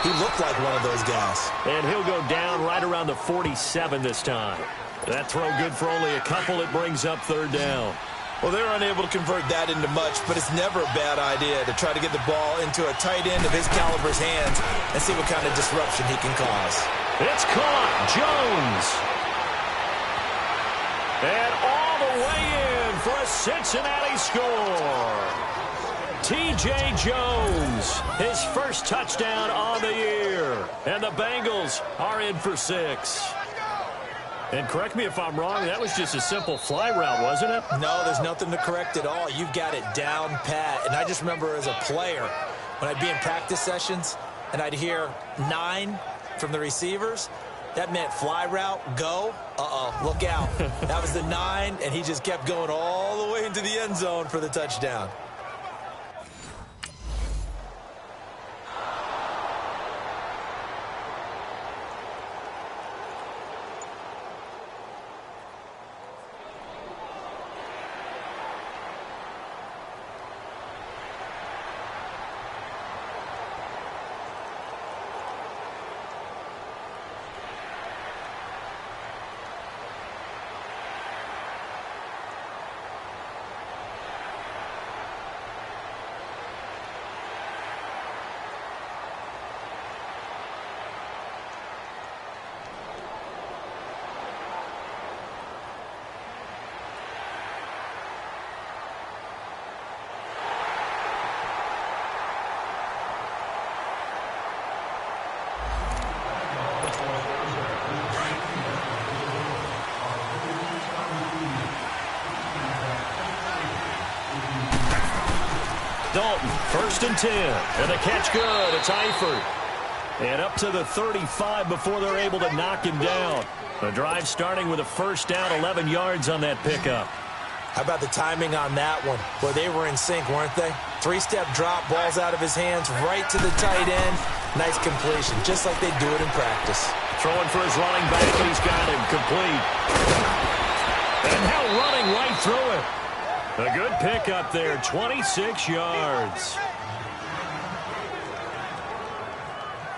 he looked like one of those guys. And he'll go down right around the 47 this time. That throw good for only a couple. It brings up third down. Well, they're unable to convert that into much, but it's never a bad idea to try to get the ball into a tight end of his caliber's hands and see what kind of disruption he can cause. It's caught. Jones. And all the way in for a Cincinnati score. T.J. Jones, his first touchdown on the year. And the Bengals are in for 6. And correct me if I'm wrong, that was just a simple fly route, wasn't it? No, there's nothing to correct at all. You've got it down pat. And I just remember as a player, when I'd be in practice sessions and I'd hear 9 from the receivers, that meant fly route, go. Look out. That was the 9, and he just kept going all the way into the end zone for the touchdown. Dalton, 1st and 10. And the catch good. It's Eifert. And up to the 35 before they're able to knock him down. The drive starting with a first down, 11 yards on that pickup. How about the timing on that one? Boy, they were in sync, weren't they? 3-step drop, balls out of his hands, right to the tight end. Nice completion, just like they do it in practice. Throwing for his running back, and he's got him complete. And now running right through it. A good pickup there, 26 yards.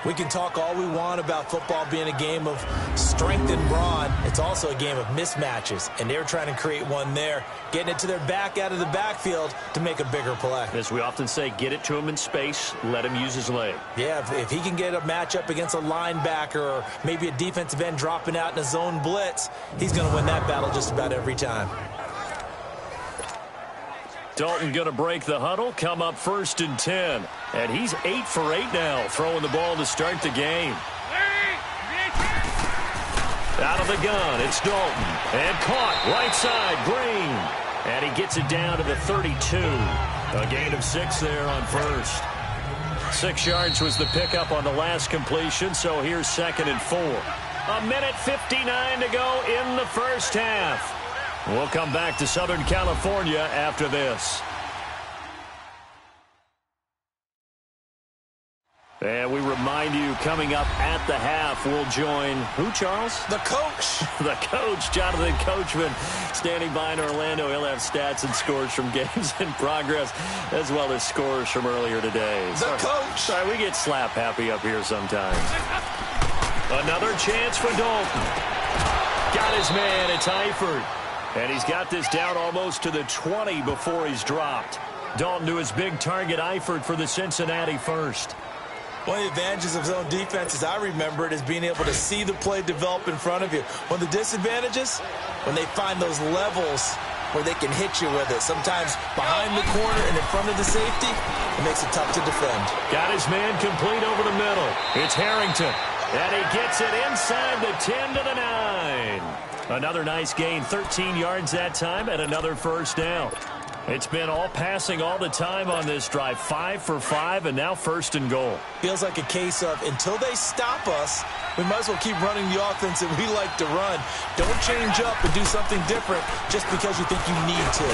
We can talk all we want about football being a game of strength and brawn. It's also a game of mismatches, and they're trying to create one there, getting it to their back out of the backfield to make a bigger play. As we often say, get it to him in space, let him use his leg. Yeah, if he can get a matchup against a linebacker or maybe a defensive end dropping out in a zone blitz, he's going to win that battle just about every time. Dalton going to break the huddle, come up 1st and 10. And he's 8 for 8 now, throwing the ball to start the game. Out of the gun, it's Dalton. And caught, right side, Green. And he gets it down to the 32. A gain of 6 there on 1st. 6 yards was the pickup on the last completion, so here's 2nd and 4. 1:59 to go in the first half. We'll come back to Southern California after this. And we remind you, coming up at the half, we'll join who, Charles? The coach. The coach, Jonathan Coachman, standing by in Orlando. He'll have stats and scores from games in progress, as well as scores from earlier today. The coach. Sorry, we get slap happy up here sometimes. Another chance for Dalton. Got his man, it's Eifert. And he's got this down almost to the 20 before he's dropped. Dalton to his big target, Eifert, for the Cincinnati first. One of the advantages of zone defense, as I remember it, is being able to see the play develop in front of you. One of the disadvantages, when they find those levels where they can hit you with it. Sometimes behind the corner and in front of the safety, it makes it tough to defend. Got his man complete over the middle. It's Harrington. And he gets it inside the 10 to the 9. Another nice gain, 13 yards that time, and another first down. It's been all passing all the time on this drive. 5 for 5, and now 1st and goal. Feels like a case of, until they stop us, we might as well keep running the offense that we like to run. Don't change up and do something different just because you think you need to.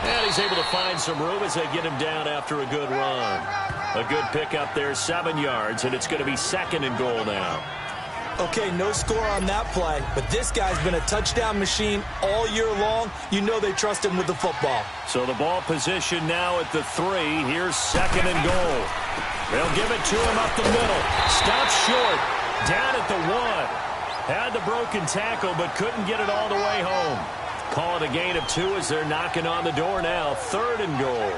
And he's able to find some room as they get him down after a good run. A good pickup there, 7 yards, and it's going to be 2nd and goal now. Okay, no score on that play, but this guy's been a touchdown machine all year long. You know they trust him with the football. So the ball position now at the 3. Here's 2nd and goal. They'll give it to him up the middle. Stops short. Down at the 1. Had the broken tackle, but couldn't get it all the way home. Call it a gain of 2 as they're knocking on the door now. 3rd and goal.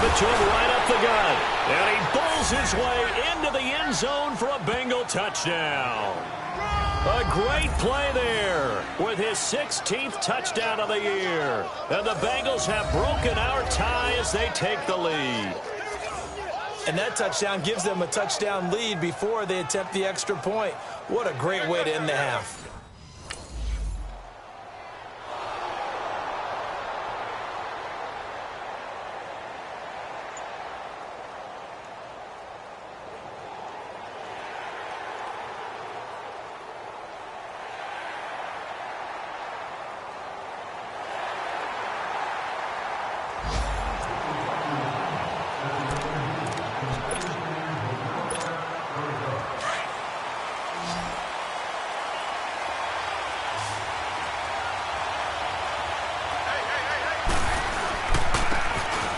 To him right up the gut. And he bowls his way into the end zone for a Bengal touchdown. A great play there with his 16th touchdown of the year. And the Bengals have broken our tie as they take the lead. And that touchdown gives them a touchdown lead before they attempt the extra point. What a great way to end the half.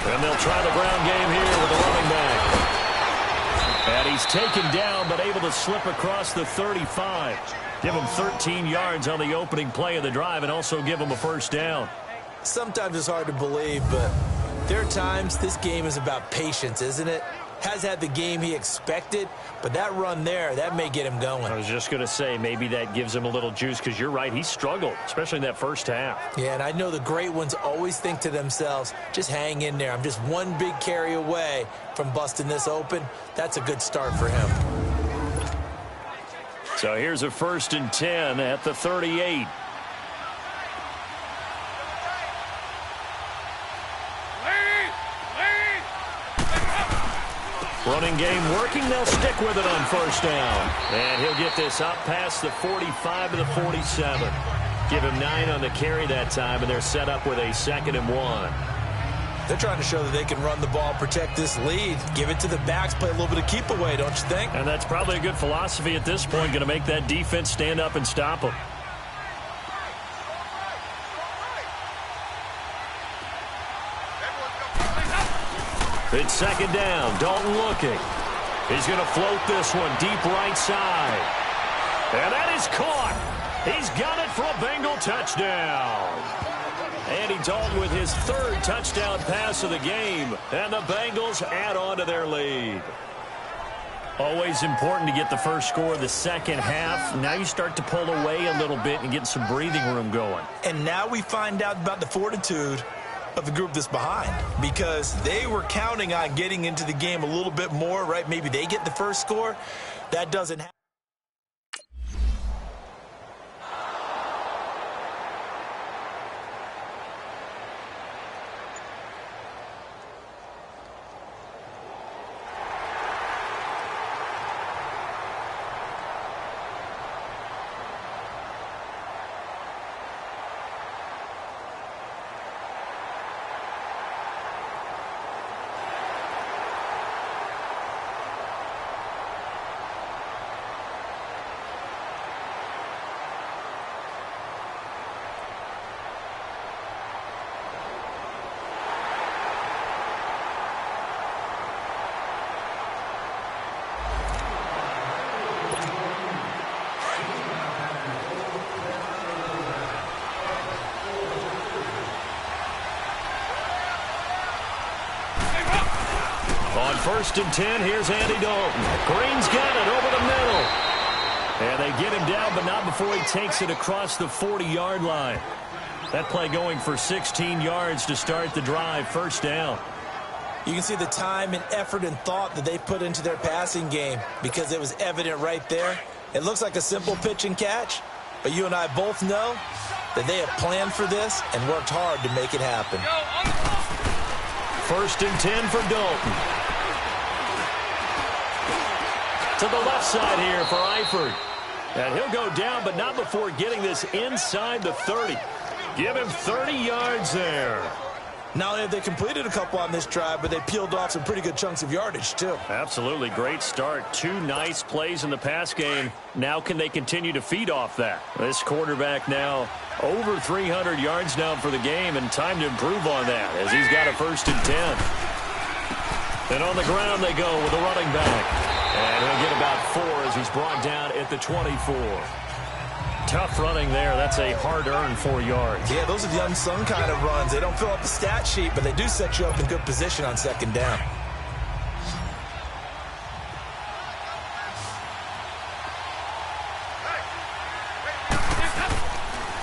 And they'll try the ground game here with a running back. And he's taken down, but able to slip across the 35. Give him 13 yards on the opening play of the drive and also give him a first down. Sometimes it's hard to believe, but there are times this game is about patience, isn't it? Has had the game he expected, but that run there, that may get him going. I was just going to say, maybe that gives him a little juice, because you're right, he struggled, especially in that first half. Yeah, and I know the great ones always think to themselves, just hang in there. I'm just one big carry away from busting this open. That's a good start for him. So here's a 1st and 10 at the 38. Running game working. They'll stick with it on first down. And he'll get this up past the 45 to the 47. Give him 9 on the carry that time, and they're set up with a 2nd and 1. They're trying to show that they can run the ball, protect this lead, give it to the backs, play a little bit of keep away, don't you think? And that's probably a good philosophy at this point, going to make that defense stand up and stop them. It's second down. Dalton looking. He's going to float this one deep right side. And that is caught. He's got it for a Bengal touchdown. Andy Dalton with his third touchdown pass of the game. And the Bengals add on to their lead. Always important to get the first score of the second half. Now you start to pull away a little bit and get some breathing room going. And now we find out about the fortitude of the group that's behind, because they were counting on getting into the game a little bit more, right? Maybe they get the first score. That doesn't happen. On 1st and 10, here's Andy Dalton. Green's got it over the middle. And they get him down, but not before he takes it across the 40-yard line. That play going for 16 yards to start the drive. First down. You can see the time and effort and thought that they put into their passing game, because it was evident right there. It looks like a simple pitch and catch, but you and I both know that they have planned for this and worked hard to make it happen. 1st and 10 for Dalton. To the left side here for Eifert. And he'll go down, but not before getting this inside the 30. Give him 30 yards there. Not only have they completed a couple on this drive, but they peeled off some pretty good chunks of yardage, too. Absolutely. Great start. 2 nice plays in the pass game. Now can they continue to feed off that? This quarterback now over 300 yards now for the game, and time to improve on that as he's got a 1st and 10. And on the ground they go with a running back. And he'll get about 4 as he's brought down at the 24. Tough running there. That's a hard-earned 4 yards. Yeah, those are the unsung kind of runs. They don't fill up the stat sheet, but they do set you up in good position on second down.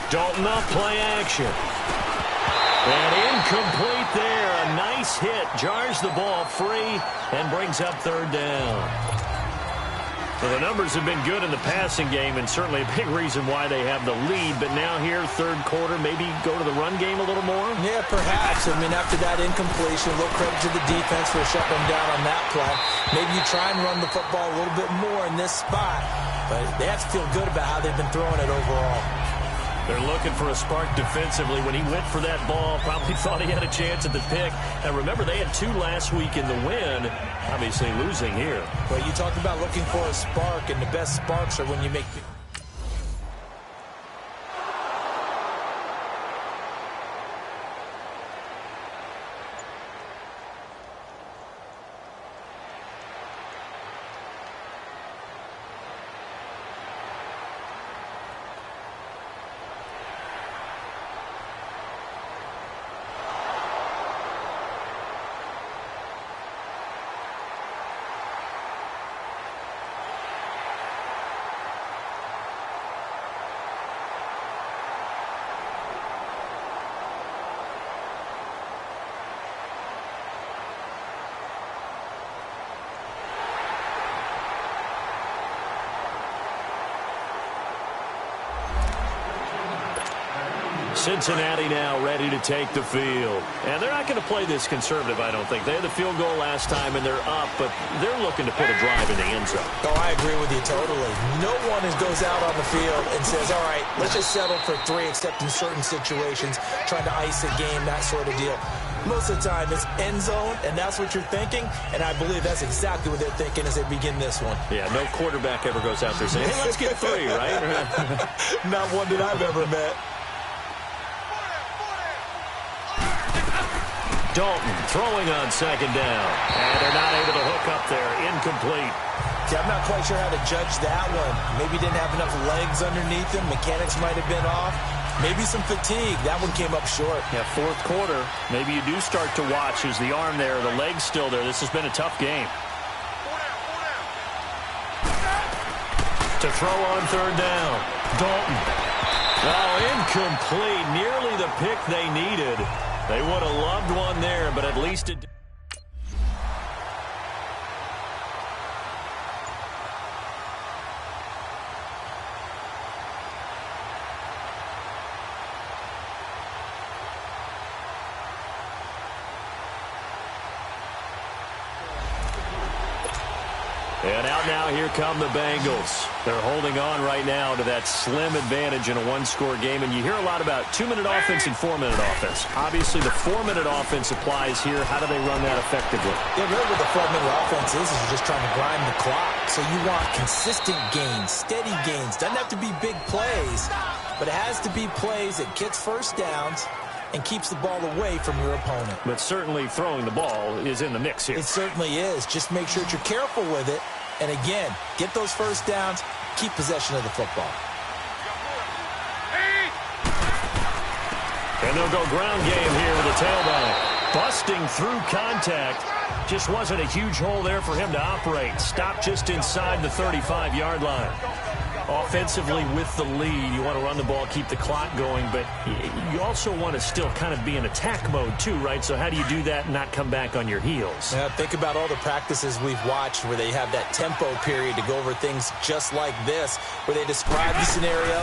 Dalton up, play action. And incomplete there. A nice hit. Jars the ball free and brings up 3rd down. So the numbers have been good in the passing game, and certainly a big reason why they have the lead. But now here, 3rd quarter, maybe go to the run game a little more? Yeah, perhaps. I mean, after that incompletion, a little credit to the defense for shutting them down on that play. Maybe you try and run the football a little bit more in this spot. But they have to feel good about how they've been throwing it overall. They're looking for a spark defensively. When he went for that ball, probably thought he had a chance at the pick. And remember, they had 2 last week in the win. Obviously losing here. Well, you talk about looking for a spark, and the best sparks are when you make... Cincinnati now ready to take the field. And they're not going to play this conservative, I don't think. They had the field goal last time, and they're up, but they're looking to put a drive in the end zone. Oh, I agree with you totally. No one goes out on the field and says, all right, let's just settle for 3, except in certain situations, trying to ice a game, that sort of deal. Most of the time, it's end zone, and that's what you're thinking, and I believe that's exactly what they're thinking as they begin this one. Yeah, no quarterback ever goes out there saying, hey, let's get 3, right? Not one that I've ever met. Dalton throwing on second down. And they're not able to hook up there. Incomplete. Yeah, I'm not quite sure how to judge that one. Maybe didn't have enough legs underneath him. Mechanics might have been off. Maybe some fatigue. That one came up short. Yeah, fourth quarter. Maybe you do start to watch. Is the arm there, the leg's still there. This has been a tough game. To throw on third down. Dalton. Oh, incomplete. Nearly the pick they needed. They would have loved one there, but at least it... And out now, here come the Bengals. They're holding on right now to that slim advantage in a one-score game. And you hear a lot about 2-minute offense and 4-minute offense. Obviously, the 4-minute offense applies here. How do they run that effectively? Yeah, really what the 4-minute offense is you're just trying to grind the clock. So you want consistent gains, steady gains. Doesn't have to be big plays, but it has to be plays that gets first downs and keeps the ball away from your opponent. But certainly throwing the ball is in the mix here. It certainly is. Just make sure that you're careful with it. And again, get those first downs, keep possession of the football. And they'll go ground game here with a tailback. Busting through contact. Just wasn't a huge hole there for him to operate. Stopped just inside the 35-yard line. Offensively with the lead, you want to run the ball, keep the clock going, but you also want to still kind of be in attack mode too, right? So how do you do that and not come back on your heels? Yeah, think about all the practices we've watched where they have that tempo period to go over things just like this, where they describe the scenario,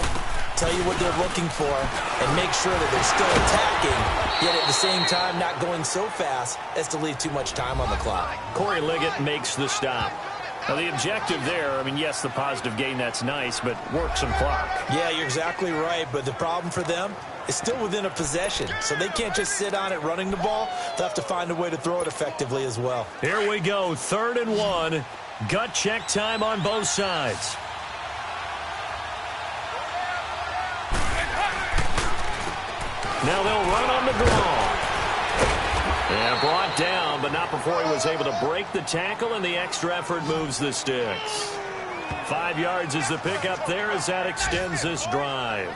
tell you what they're looking for, and make sure that they're still attacking, yet at the same time not going so fast as to leave too much time on the clock. Corey Liggett makes the stop. Now, the objective there, I mean, yes, the positive gain, that's nice, but work some clock. Yeah, you're exactly right, but the problem for them is still within a possession, so they can't just sit on it running the ball. They'll have to find a way to throw it effectively as well. Here we go, 3rd and 1. Gut check time on both sides. Now they'll run on the draw. And brought down, but not before he was able to break the tackle, and the extra effort moves the sticks. 5 yards is the pickup there as that extends this drive.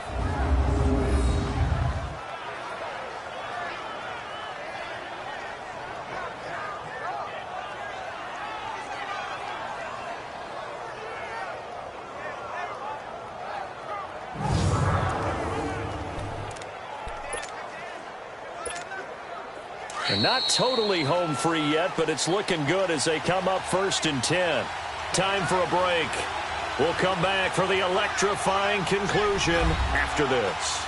And not totally home free yet, but it's looking good as they come up 1st and 10. Time for a break. We'll come back for the electrifying conclusion after this.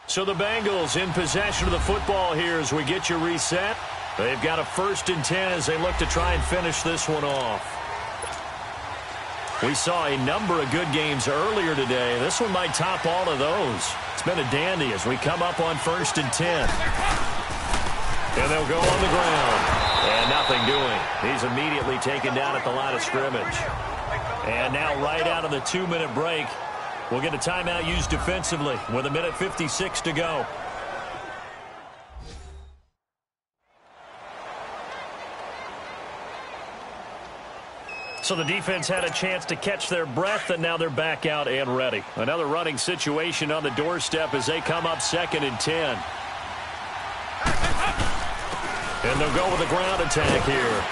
So the Bengals in possession of the football here as we get you reset. They've got a 1st and 10 as they look to try and finish this one off. We saw a number of good games earlier today. This one might top all of those. It's been a dandy as we come up on 1st and 10. And they'll go on the ground. And nothing doing. He's immediately taken down at the line of scrimmage. And now right out of the 2-minute break, we'll get a timeout used defensively with 1:56 to go. So the defense had a chance to catch their breath, and now they're back out and ready. Another running situation on the doorstep as they come up 2nd and 10. And they'll go with a ground attack here.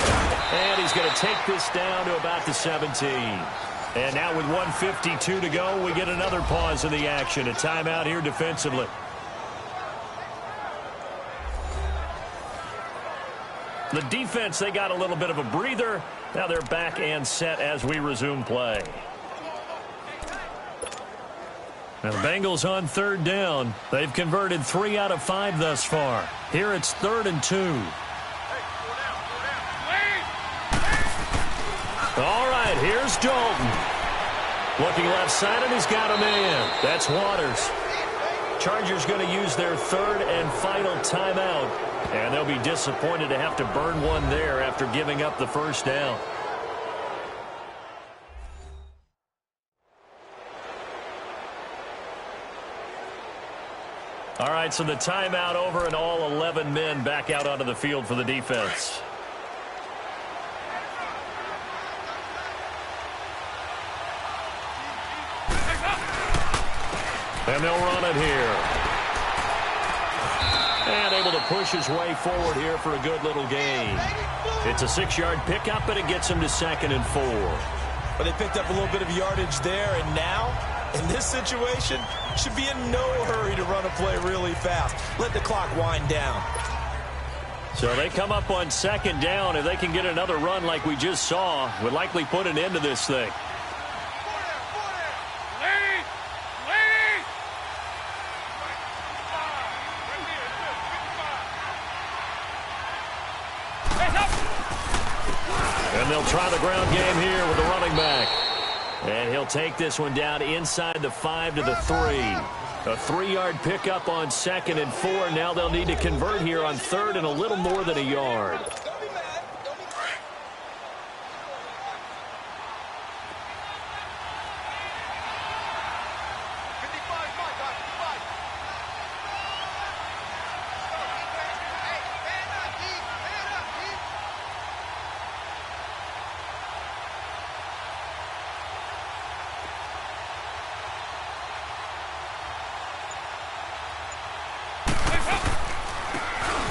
And he's going to take this down to about the 17. And now with 1:52 to go, we get another pause in the action. A timeout here defensively. The defense, they got a little bit of a breather. Now they're back and set as we resume play. Now the Bengals on 3rd down. They've converted 3 out of 5 thus far. Here it's 3rd and 2. All right, here's Dalton. Looking left side, and he's got a man. That's Waters. Chargers going to use their third and final timeout, and they'll be disappointed to have to burn one there after giving up the first down. All right, so the timeout over and all 11 men back out onto the field for the defense. And they'll run it here. And able to push his way forward here for a good little gain. It's a 6-yard pickup, and it gets him to 2nd and 4. But they picked up a little bit of yardage there, and now, in this situation, should be in no hurry to run a play really fast. Let the clock wind down. So they come up on 2nd down. If they can get another run like we just saw, would likely put an end to this thing. And they'll try the ground game here with the running back. And he'll take this one down inside the 5 to the 3. A 3-yard pickup on 2nd and 4. Now they'll need to convert here on 3rd and a little more than a yard.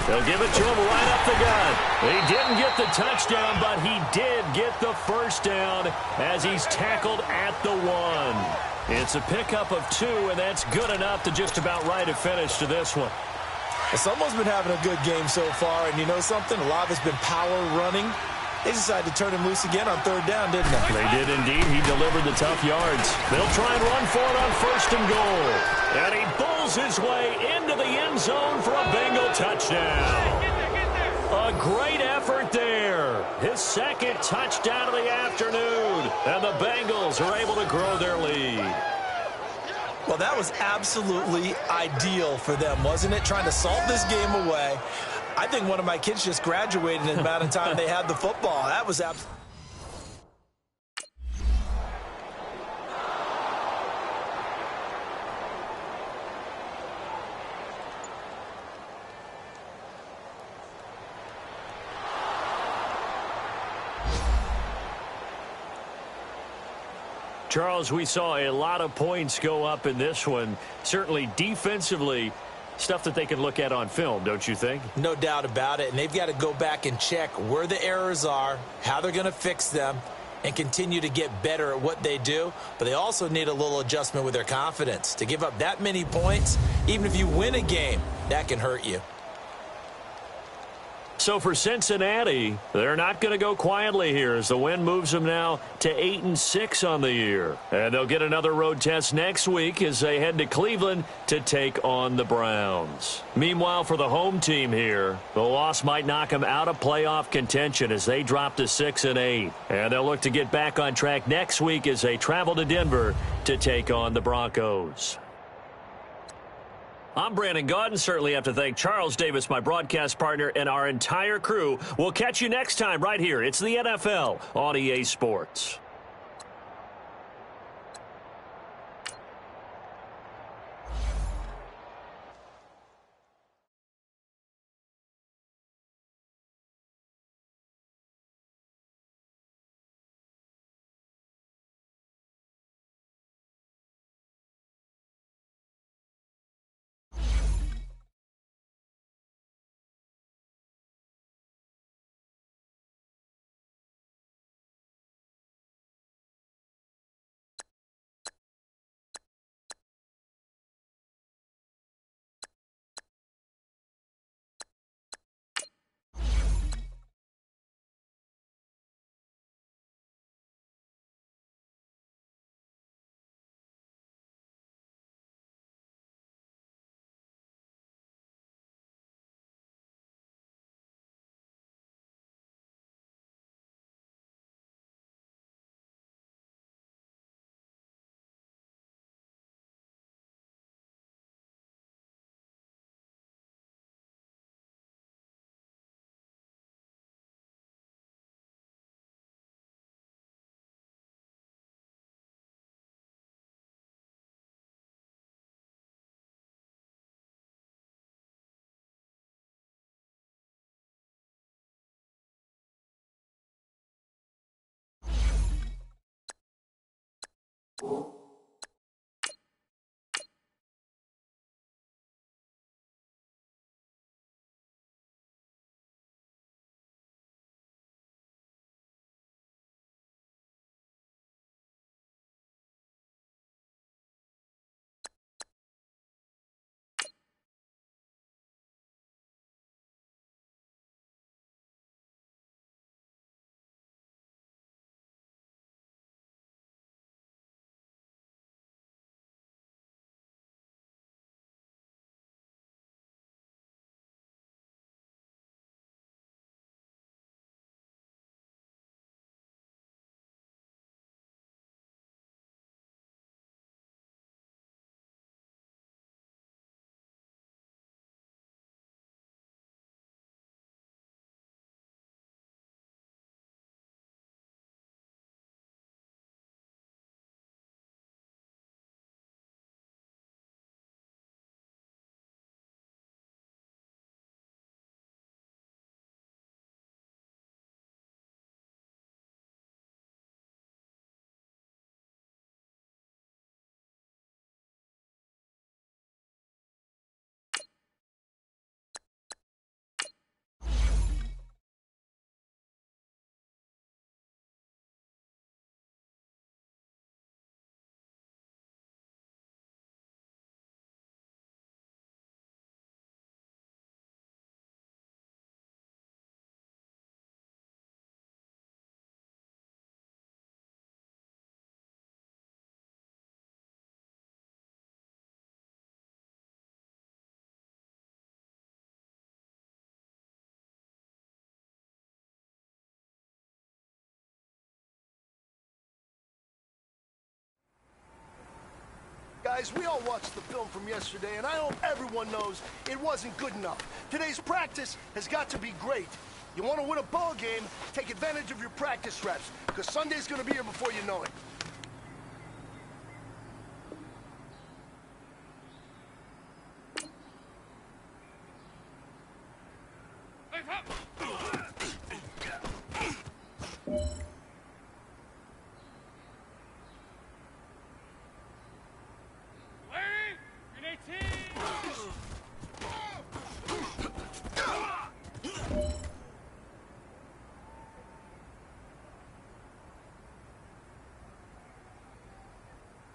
They'll give it to him right up the gut. He didn't get the touchdown, but he did get the first down as he's tackled at the 1. It's a pickup of 2, and that's good enough to just about right a finish to this one. Someone's been having a good game so far, and you know something? A lot of it's been power running. They decided to turn him loose again on 3rd down, didn't they? They did indeed. He delivered the tough yards. They'll try and run for it on 1st and goal. And he bulls his way into the end zone for a Bengal touchdown. A great effort there. His 2nd touchdown of the afternoon. And the Bengals are able to grow their lead. Well, that was absolutely ideal for them, wasn't it? Trying to salt this game away. I think one of my kids just graduated in the amount of time they had the football. That was absolutely... Charles, we saw a lot of points go up in this one. Certainly defensively, stuff that they can look at on film, don't you think? No doubt about it. And they've got to go back and check where the errors are, how they're going to fix them, and continue to get better at what they do. But they also need a little adjustment with their confidence. To give up that many points, even if you win a game, that can hurt you. So for Cincinnati, they're not going to go quietly here as the win moves them now to 8-6 on the year. And they'll get another road test next week as they head to Cleveland to take on the Browns. Meanwhile, for the home team here, the loss might knock them out of playoff contention as they drop to 6-8. And they'll look to get back on track next week as they travel to Denver to take on the Broncos. I'm Brandon Gaudin. Certainly have to thank Charles Davis, my broadcast partner, and our entire crew. We'll catch you next time right here. It's the NFL on EA Sports. Guys, we all watched the film from yesterday, and I hope everyone knows it wasn't good enough. Today's practice has got to be great. You want to win a ball game, take advantage of your practice reps, because Sunday's going to be here before you know it. Legs up! Larry, Grenade team!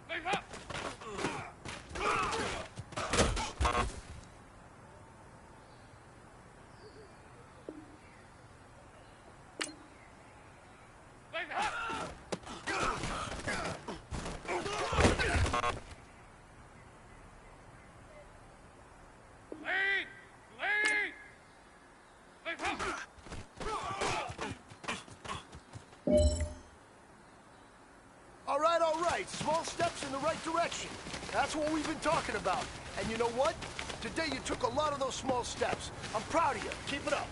Legs up! Legs up! Larry! Larry! Legs up! All right. Small steps in the right direction. That's what we've been talking about. And you know what? Today you took a lot of those small steps. I'm proud of you. Keep it up.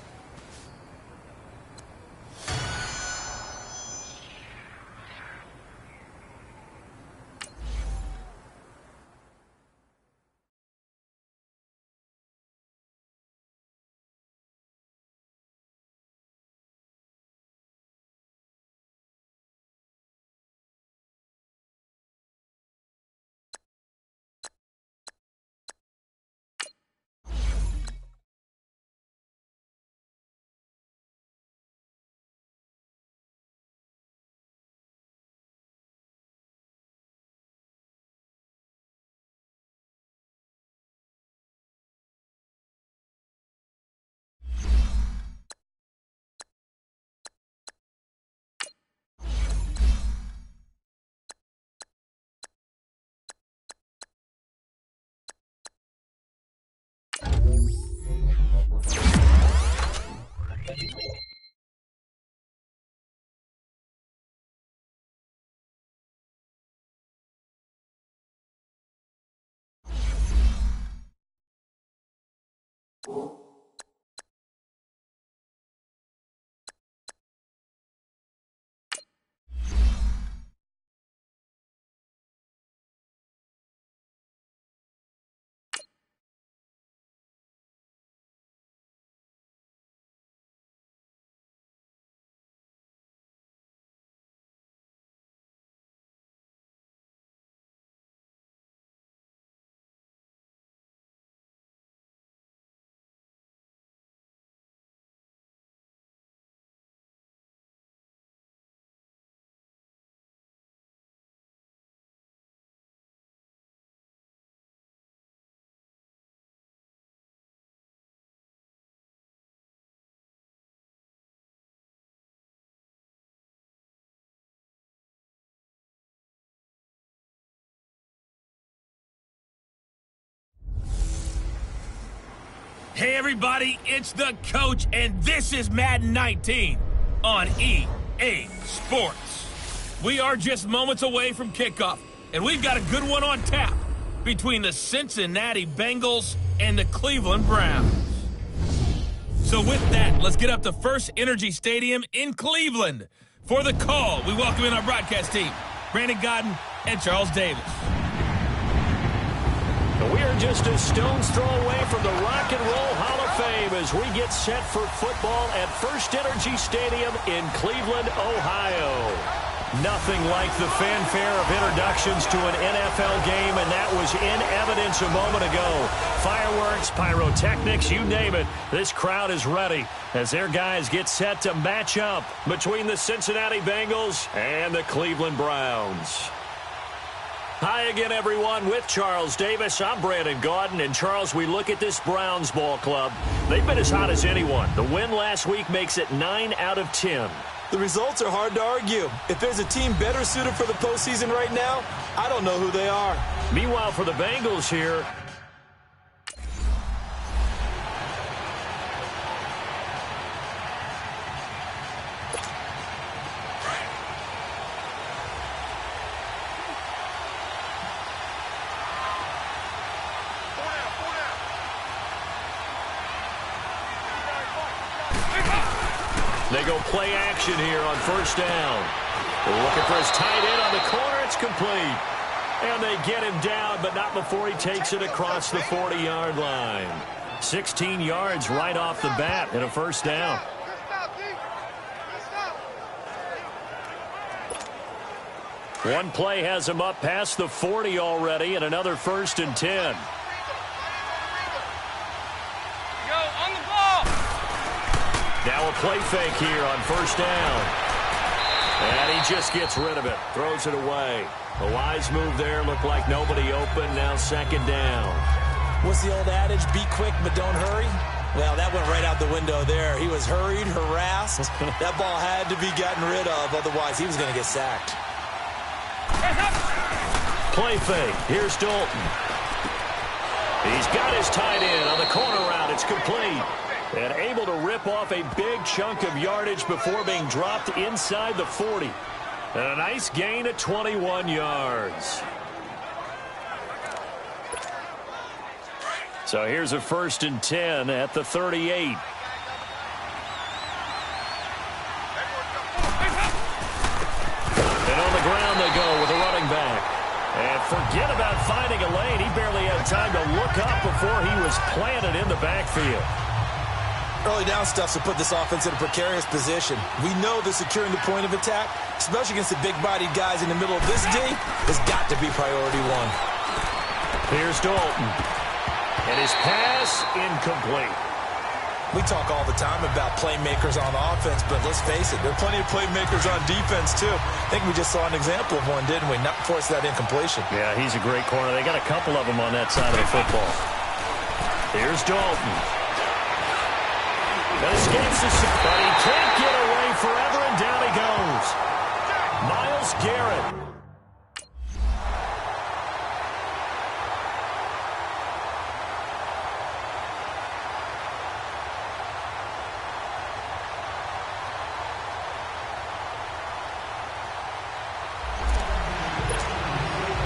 Hey everybody, it's the coach, and this is Madden 19 on EA Sports. We are just moments away from kickoff, and we've got a good one on tap between the Cincinnati Bengals and the Cleveland Browns. So with that, let's get up to First Energy Stadium in Cleveland. For the call, we welcome in our broadcast team, Brandon Godden and Charles Davis. We are just a stone's throw away from the Rock and Roll Hall of Fame as we get set for football at First Energy Stadium in Cleveland, Ohio. Nothing like the fanfare of introductions to an NFL game, and that was in evidence a moment ago. Fireworks, pyrotechnics, you name it. This crowd is ready as their guys get set to match up between the Cincinnati Bengals and the Cleveland Browns. Hi again, everyone. With Charles Davis, I'm Brandon Gaudin. And, Charles, we look at this Browns ball club. They've been as hot as anyone. The win last week makes it 9 out of 10. The results are hard to argue. If there's a team better suited for the postseason right now, I don't know who they are. Meanwhile, for the Bengals here, they go play action here on first down. They're looking for his tight end on the corner. It's complete. And they get him down, but not before he takes it across the 40-yard line. 16 yards right off the bat and a first down. One play has him up past the 40 already, and another 1st and 10. Now a play fake here on first down. And he just gets rid of it. Throws it away. A wise move there. Looked like nobody open. Now 2nd down. What's the old adage? Be quick, but don't hurry? Well, that went right out the window there. He was hurried, harassed. That ball had to be gotten rid of. Otherwise, he was going to get sacked. Play fake. Here's Dalton. He's got his tight end on the corner route. It's complete. And able to rip off a big chunk of yardage before being dropped inside the 40. And a nice gain of 21 yards. So here's a 1st and 10 at the 38. And on the ground they go with a running back. And forget about finding a lane. He barely had time to look up before he was planted in the backfield. Early down stuff to put this offense in a precarious position. We know that securing the point of attack, especially against the big-bodied guys in the middle of this D, has got to be priority one. Here's Dalton. And his pass incomplete. We talk all the time about playmakers on offense, but let's face it, there are plenty of playmakers on defense, too. I think we just saw an example of one, didn't we? Not force that incompletion. Yeah, he's a great corner. They got a couple of them on that side of the football. Here's Dalton. Escapes the shot, but he can't get away forever, and down he goes. Myles Garrett.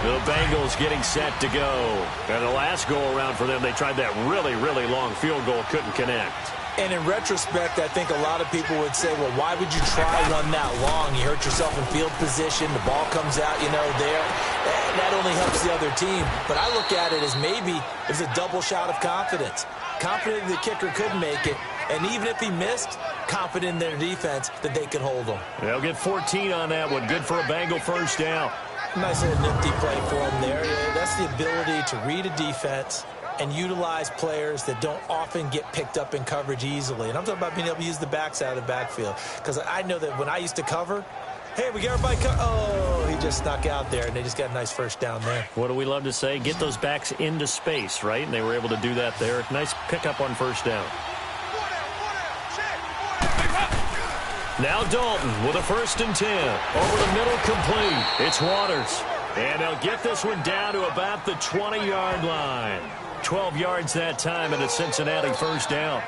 The Bengals getting set to go. And the last go-around for them, they tried that really, really long field goal, couldn't connect. And in retrospect, I think a lot of people would say, well, why would you try one that long? You hurt yourself in field position. The ball comes out, there. That only helps the other team. But I look at it as maybe it was a double shot of confidence. Confident the kicker could make it. And even if he missed, confident in their defense that they could hold him. They'll get 14 on that one. Good for a Bengal first down. Nice little nifty play for him there. That's the ability to read a defense and utilize players that don't often get picked up in coverage easily. And I'm talking about being able to use the backs out of the backfield. Because I know that when I used to cover, hey, we got everybody oh, he just snuck out there, and they just got a nice first down there. What do we love to say? Get those backs into space, right? And they were able to do that there. Nice pickup on first down. Now Dalton with a 1st and 10. Over the middle, complete. It's Waters. And they'll get this one down to about the 20-yard line. 12 yards that time, and a Cincinnati first down.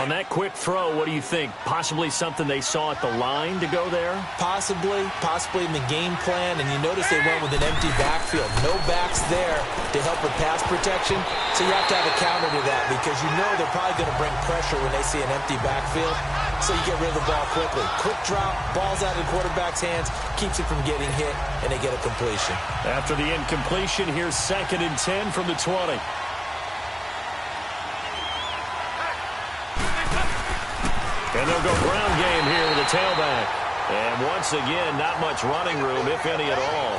On that quick throw, what do you think? Possibly something they saw at the line to go there? Possibly in the game plan, and you notice they went with an empty backfield. No backs there to help with pass protection, so you have to have a counter to that because you know they're probably going to bring pressure when they see an empty backfield, so you get rid of the ball quickly. Quick drop, ball's out of the quarterback's hands, keeps it from getting hit, and they get a completion. After the incompletion, here's 2nd and 10 from the 20. And they'll go ground game here with a tailback. And once again, not much running room, if any at all.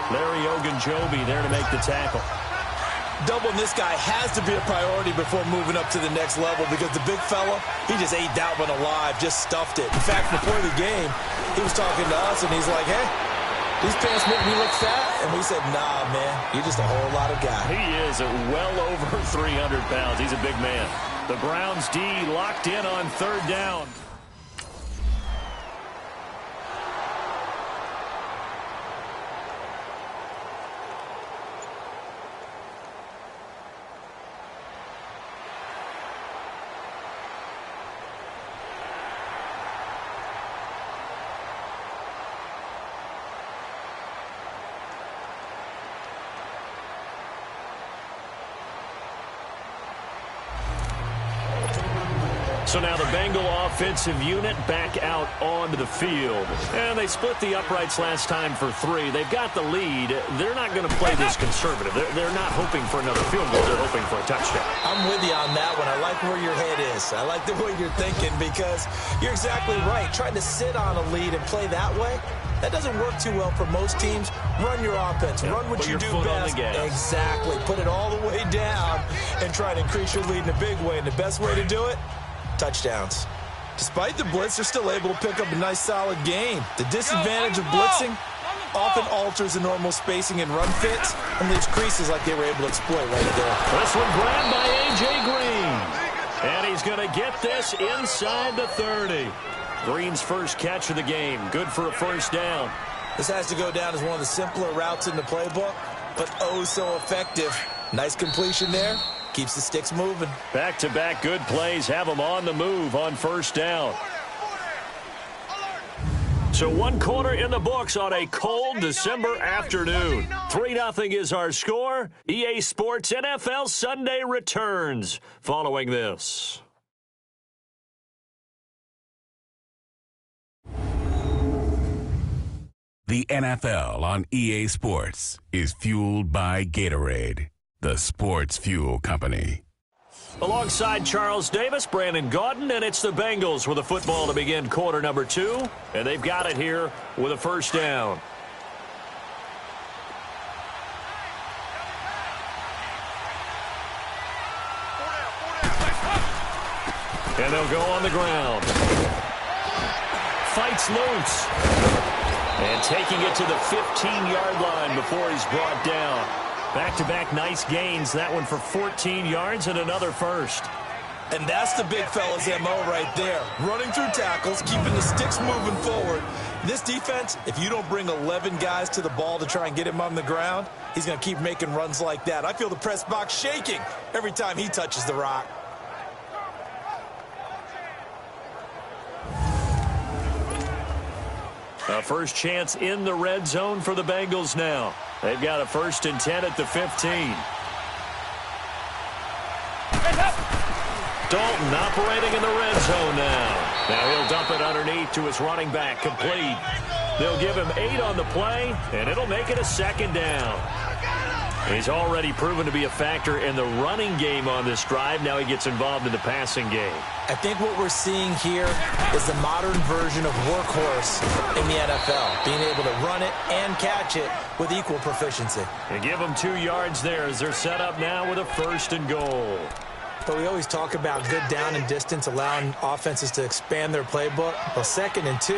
Larry Ogunjobi there to make the tackle. Doubling this guy has to be a priority before moving up to the next level because the big fella, he just ate that one alive, just stuffed it. In fact, before the game, he was talking to us, and he's like, hey, these pants make me look fat. And we said, nah, man, you're just a whole lot of guy. He is well over 300 pounds. He's a big man. The Browns D locked in on 3rd down. So now the Bengal offensive unit back out onto the field. And they split the uprights last time for 3. They've got the lead. They're not going to play this conservative. They're not hoping for another field goal. They're hoping for a touchdown. I'm with you on that one. I like where your head is. I like the way you're thinking because you're exactly right. Trying to sit on a lead and play that way, that doesn't work too well for most teams. Run your offense. Run what you do best. Exactly. Put it all the way down and try to increase your lead in a big way. And the best way to do it, touchdowns. Despite the blitz, they're still able to pick up a nice, solid gain. The disadvantage of blitzing often alters the normal spacing and run fits and leaves creases like they were able to exploit right there. This one grabbed by A.J. Green. And he's going to get this inside the 30. Green's first catch of the game. Good for a first down. This has to go down as one of the simpler routes in the playbook, but oh so effective. Nice completion there. Keeps the sticks moving. Back-to-back good plays have them on the move on first down. So 1 quarter in the books on a cold December afternoon. 3-0 is our score. EA Sports NFL Sunday returns following this. The NFL on EA Sports is fueled by Gatorade, the sports fuel company. Alongside Charles Davis, Brandon Gaudin, and it's the Bengals with a football to begin quarter number 2. And they've got it here with a first down. And they'll go on the ground. Fights loose. And taking it to the 15-yard line before he's brought down. Back-to-back nice gains. That one for 14 yards and another first. And that's the big fella's MO right there. Running through tackles, keeping the sticks moving forward. This defense, if you don't bring 11 guys to the ball to try and get him on the ground, he's going to keep making runs like that. I feel the press box shaking every time he touches the rock. A first chance in the red zone for the Bengals now. They've got a 1st and 10 at the 15. Dalton operating in the red zone now. Now he'll dump it underneath to his running back, complete. They'll give him 8 on the play, and it'll make it a 2nd down. He's already proven to be a factor in the running game on this drive. Now he gets involved in the passing game. I think what we're seeing here is the modern version of workhorse in the NFL, being able to run it and catch it with equal proficiency. They give them 2 yards there as they're set up now with a 1st and goal. But we always talk about good down and distance, allowing offenses to expand their playbook. Well, 2nd and 2,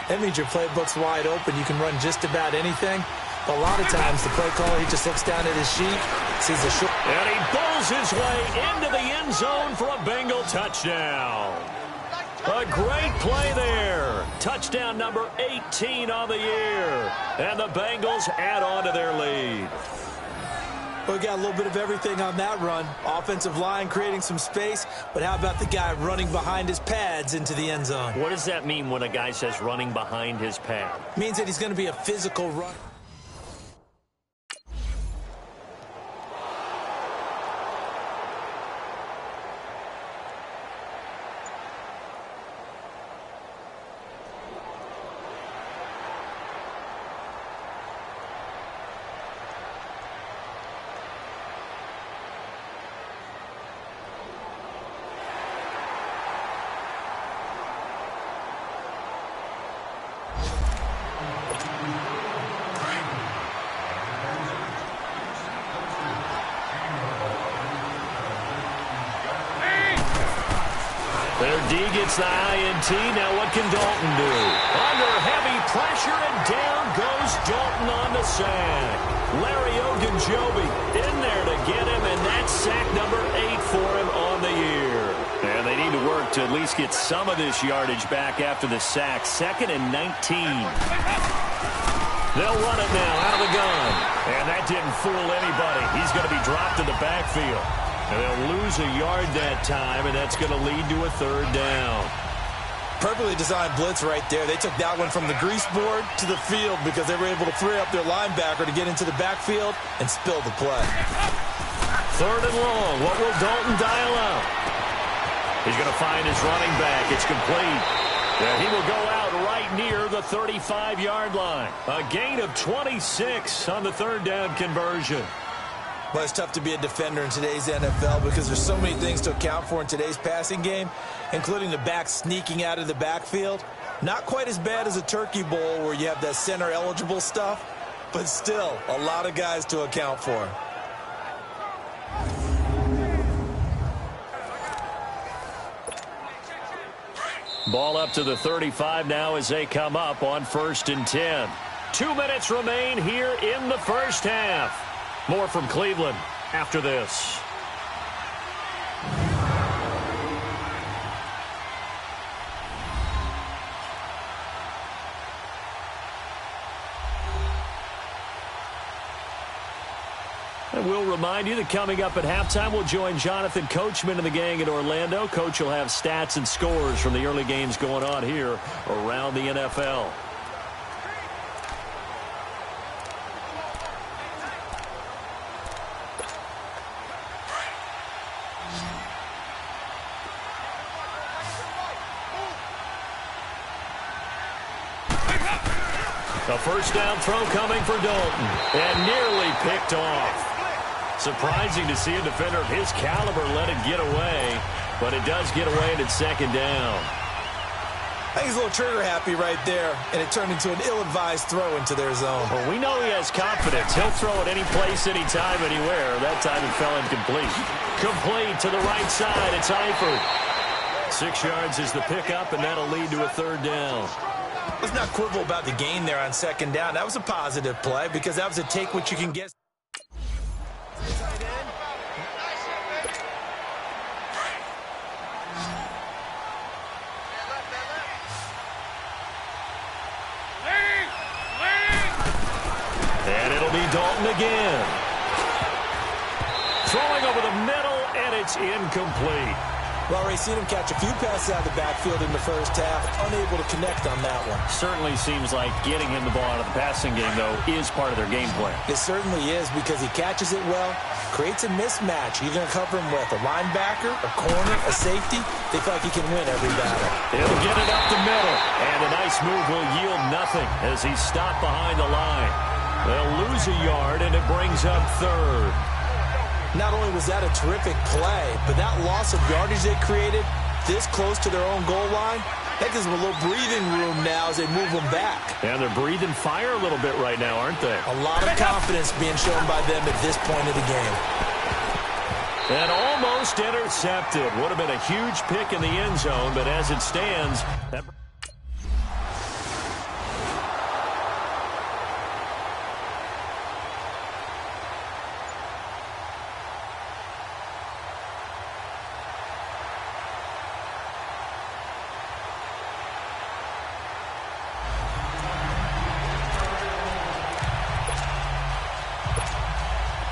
that means your playbook's wide open. You can run just about anything. But a lot of times, the play caller, he just looks down at his sheet, sees a short. And he bowls his way into the end zone for a Bengal touchdown. A great play there. Touchdown number 18 on the year. And the Bengals add on to their lead. We got a little bit of everything on that run. Offensive line creating some space, but how about the guy running behind his pads into the end zone? What does that mean when a guy says running behind his pad? Means that he's going to be a physical runner. Their D gets the INT. Now what can Dalton do? Under heavy pressure, and down goes Dalton on the sack. Larry Ogunjobi in there to get him, and that's sack number 8 for him on the year. And they need to work to at least get some of this yardage back after the sack. 2nd and 19. They'll run it now out of the gun. And that didn't fool anybody. He's going to be dropped in the backfield. And they'll lose a yard that time, and that's going to lead to a 3rd down. Perfectly designed blitz right there. They took that one from the grease board to the field because they were able to free up their linebacker to get into the backfield and spill the play. 3rd and long. What will Dalton dial out? He's going to find his running back. It's complete. And he will go out right near the 35-yard line. A gain of 26 on the 3rd down conversion. Well, it's tough to be a defender in today's NFL because there's so many things to account for in today's passing game, including the back sneaking out of the backfield. Not quite as bad as a turkey bowl where you have that center-eligible stuff, but still a lot of guys to account for. Ball up to the 35 now as they come up on 1st and 10. 2 minutes remain here in the first half. More from Cleveland after this. And we'll remind you that coming up at halftime, we'll join Jonathan Coachman and the gang in Orlando. Coach will have stats and scores from the early games going on here around the NFL. A first down throw coming for Dalton, and nearly picked off. Surprising to see a defender of his caliber let it get away, but it does get away and it's 2nd down. I think he's a little trigger happy right there, and it turned into an ill-advised throw into their zone. Well, we know he has confidence. He'll throw it any place, anytime, anywhere. That time it fell incomplete. Complete to the right side. It's Eifert. 6 yards is the pickup, and that'll lead to a 3rd down. Let's not quibble about the gain there on 2nd down. That was a positive play because that was a take what you can get. And it'll be Dalton again. Throwing over the middle, and it's incomplete. Well, Ray, seen him catch a few passes out of the backfield in the first half, unable to connect on that one. Certainly seems like getting him the ball out of the passing game, though, is part of their game plan. It certainly is because he catches it well, creates a mismatch. You're going to cover him with a linebacker, a corner, a safety. They feel like he can win every battle. He'll get it up the middle, and a nice move will yield nothing as he's stopped behind the line. They'll lose a yard, and it brings up 3rd. Not only was that a terrific play, but that loss of yardage they created this close to their own goal line, that gives them a little breathing room now as they move them back. And they're breathing fire a little bit right now, aren't they? A lot of confidence being shown by them at this point of the game. And almost intercepted. Would have been a huge pick in the end zone, but as it stands...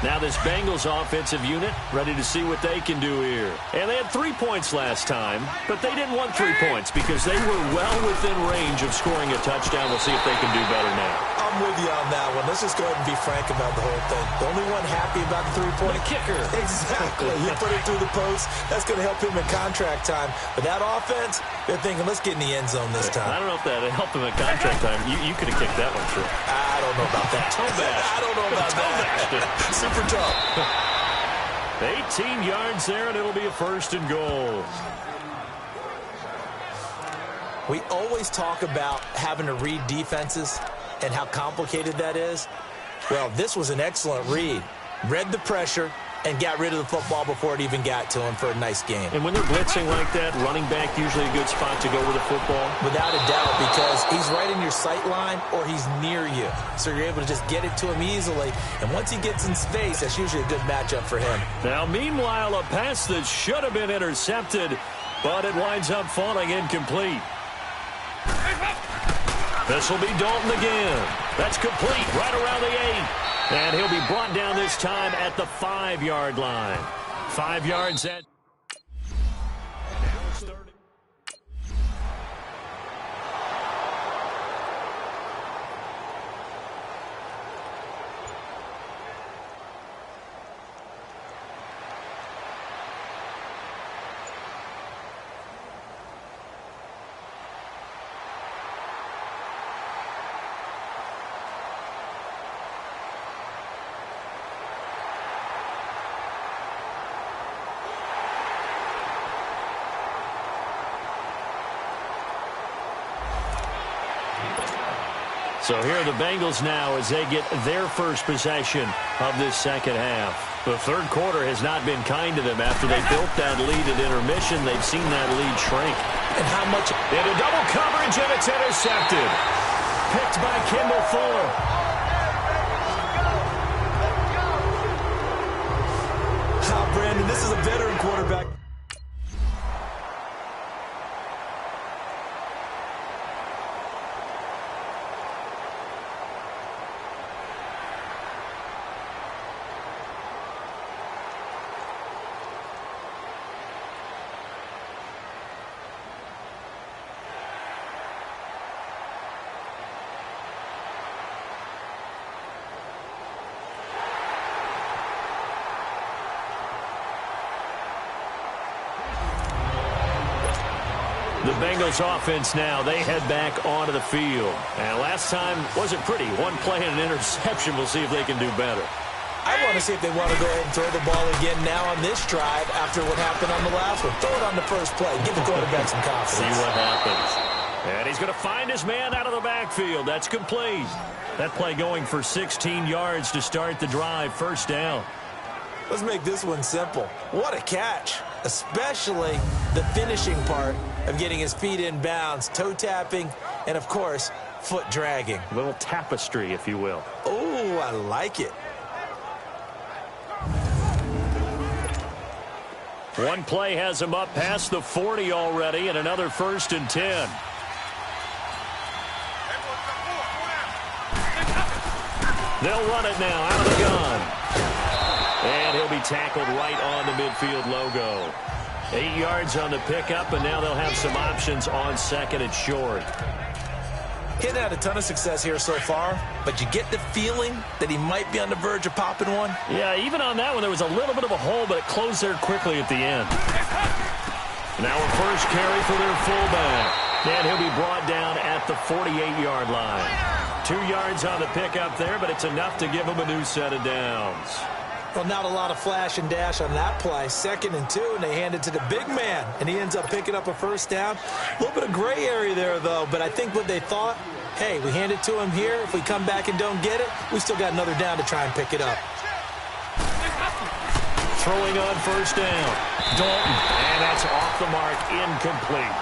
Now this Bengals offensive unit ready to see what they can do here. And they had 3 points last time, but they didn't want 3 points because they were well within range of scoring a touchdown. We'll see if they can do better now. I'm with you on that one. Let's just go ahead and be frank about the whole thing. The only one happy about the three-point kicker. Exactly. He put it through the post. That's going to help him in contract time. But that offense, they're thinking, let's get in the end zone this time. I don't know if that helped him in contract time. You could have kicked that one through. I don't know about that. I don't know about that. Super tough. 18 yards there, and it'll be a 1st and goal. We always talk about having to read defenses and how complicated that is. Well, this was an excellent read. Read the pressure and got rid of the football before it even got to him for a nice game. And when they're blitzing like that, running back usually a good spot to go with a football? Without a doubt, because he's right in your sight line or he's near you. So you're able to just get it to him easily. And once he gets in space, that's usually a good matchup for him. Now, meanwhile, a pass that should have been intercepted, but it winds up falling incomplete. This will be Dalton again. That's complete right around the 8. And he'll be brought down this time at the 5-yard line. 5 yards at... So here are the Bengals now as they get their first possession of this second half. The third quarter has not been kind to them. After they built that lead at intermission, they've seen that lead shrink. And how much... Into double coverage, and it's intercepted. Picked by Kendall Fuller. Brandon, this is a veteran quarterback. The Bengals offense now, they head back onto the field. And last time wasn't pretty. One play and an interception. We'll see if they can do better. I want to see if they want to go ahead and throw the ball again now on this drive after what happened on the last one. Throw it on the first play. Give the quarterback some confidence. See what happens. And he's going to find his man out of the backfield. That's complete. That play going for 16 yards to start the drive. First down. Let's make this one simple. What a catch, especially the finishing part of getting his feet in bounds, toe tapping, and, of course, foot dragging. A little tapestry, if you will. Oh, I like it. One play has him up past the 40 already, and another 1st and 10. They'll run it now out of the gun. And he'll be tackled right on the midfield logo. 8 yards on the pickup, and now they'll have some options on second and short. He hadn't had a ton of success here so far, but you get the feeling that he might be on the verge of popping one. Yeah, even on that one, there was a little bit of a hole, but it closed there quickly at the end. Now a first carry for their fullback. And he'll be brought down at the 48-yard line. 2 yards on the pickup there, but it's enough to give him a new set of downs. Well, not a lot of flash and dash on that play. 2nd and 2, and they hand it to the big man, and he ends up picking up a first down. A little bit of gray area there, though, but I think what they thought, hey, we hand it to him here. If we come back and don't get it, we still got another down to try and pick it up. Throwing on first down. Dalton, and that's off the mark, incomplete.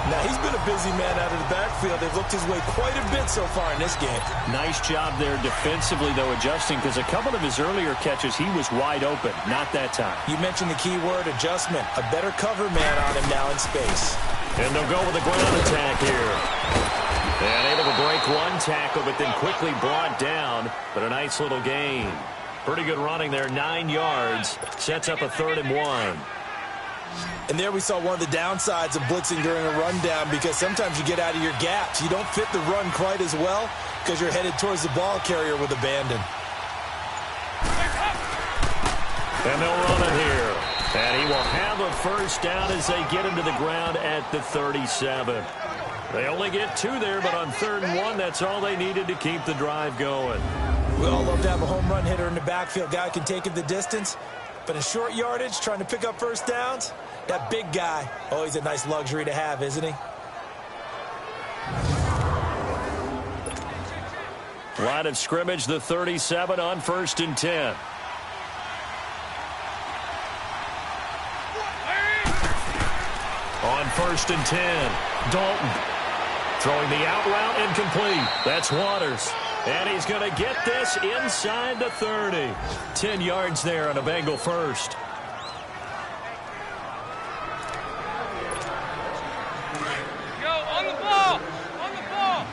Now, he's been a busy man out of the backfield. They've looked his way quite a bit so far in this game. Nice job there defensively, though, adjusting, because a couple of his earlier catches, he was wide open. Not that time. You mentioned the key word, adjustment. A better cover man on him now in space. And they'll go with a ground attack here. And able to break one tackle, but then quickly brought down. But a nice little gain. Pretty good running there, 9 yards. Sets up a 3rd and 1. And there we saw one of the downsides of blitzing during a rundown, because sometimes you get out of your gaps. You don't fit the run quite as well because you're headed towards the ball carrier with abandon. And they'll run it here. And he will have a first down as they get him to the ground at the 37. They only get 2 there, but on 3rd and 1, that's all they needed to keep the drive going. We all love to have a home run hitter in the backfield. Guy can take it the distance. But in short yardage, trying to pick up first downs, that big guy, always a nice luxury to have, isn't he? Line of scrimmage, the 37 on 1st and 10. On 1st and 10, Dalton throwing the out route incomplete. That's Waters. And he's going to get this inside the 30. 10 yards there on a Bengal first. Go, on the ball! On the ball!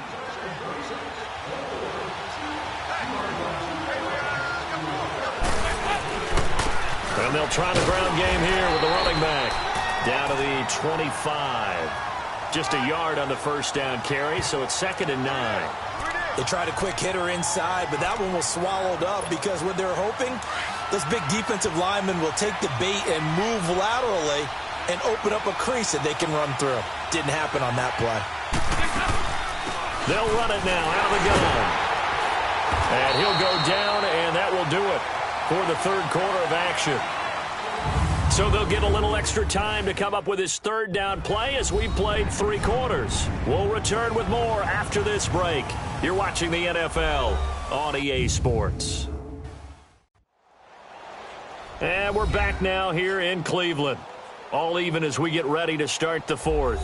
And they'll try the ground game here with the running back. Down to the 25. Just a yard on the first down carry, so it's 2nd and 9. They tried a quick hitter inside, but that one was swallowed up because what they're hoping, those big defensive linemen will take the bait and move laterally and open up a crease that they can run through. Didn't happen on that play. They'll run it now out of the gun. And he'll go down, and that will do it for the 3rd quarter of action. So they'll get a little extra time to come up with his 3rd down play as we played 3 quarters. We'll return with more after this break. You're watching the NFL on EA Sports. And we're back now here in Cleveland. All even as we get ready to start the 4th.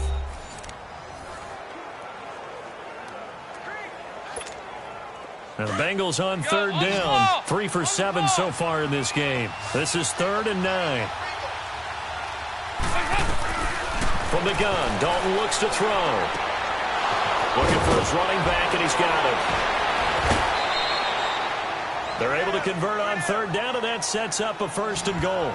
And the Bengals on 3rd down. 3 for 7 so far in this game. This is 3rd and 9. From the gun, Dalton looks to throw. Looking for his running back, and he's got him. They're able to convert on 3rd down, and that sets up a 1st and goal.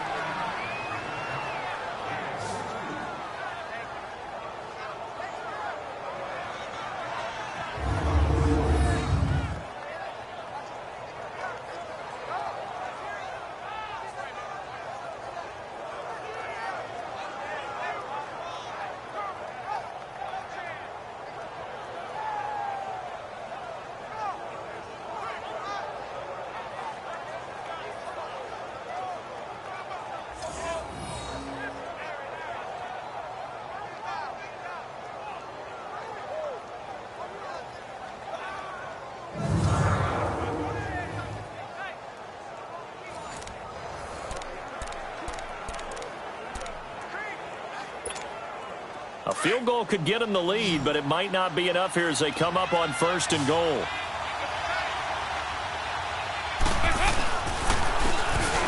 A field goal could get them the lead, but it might not be enough here as they come up on 1st and goal.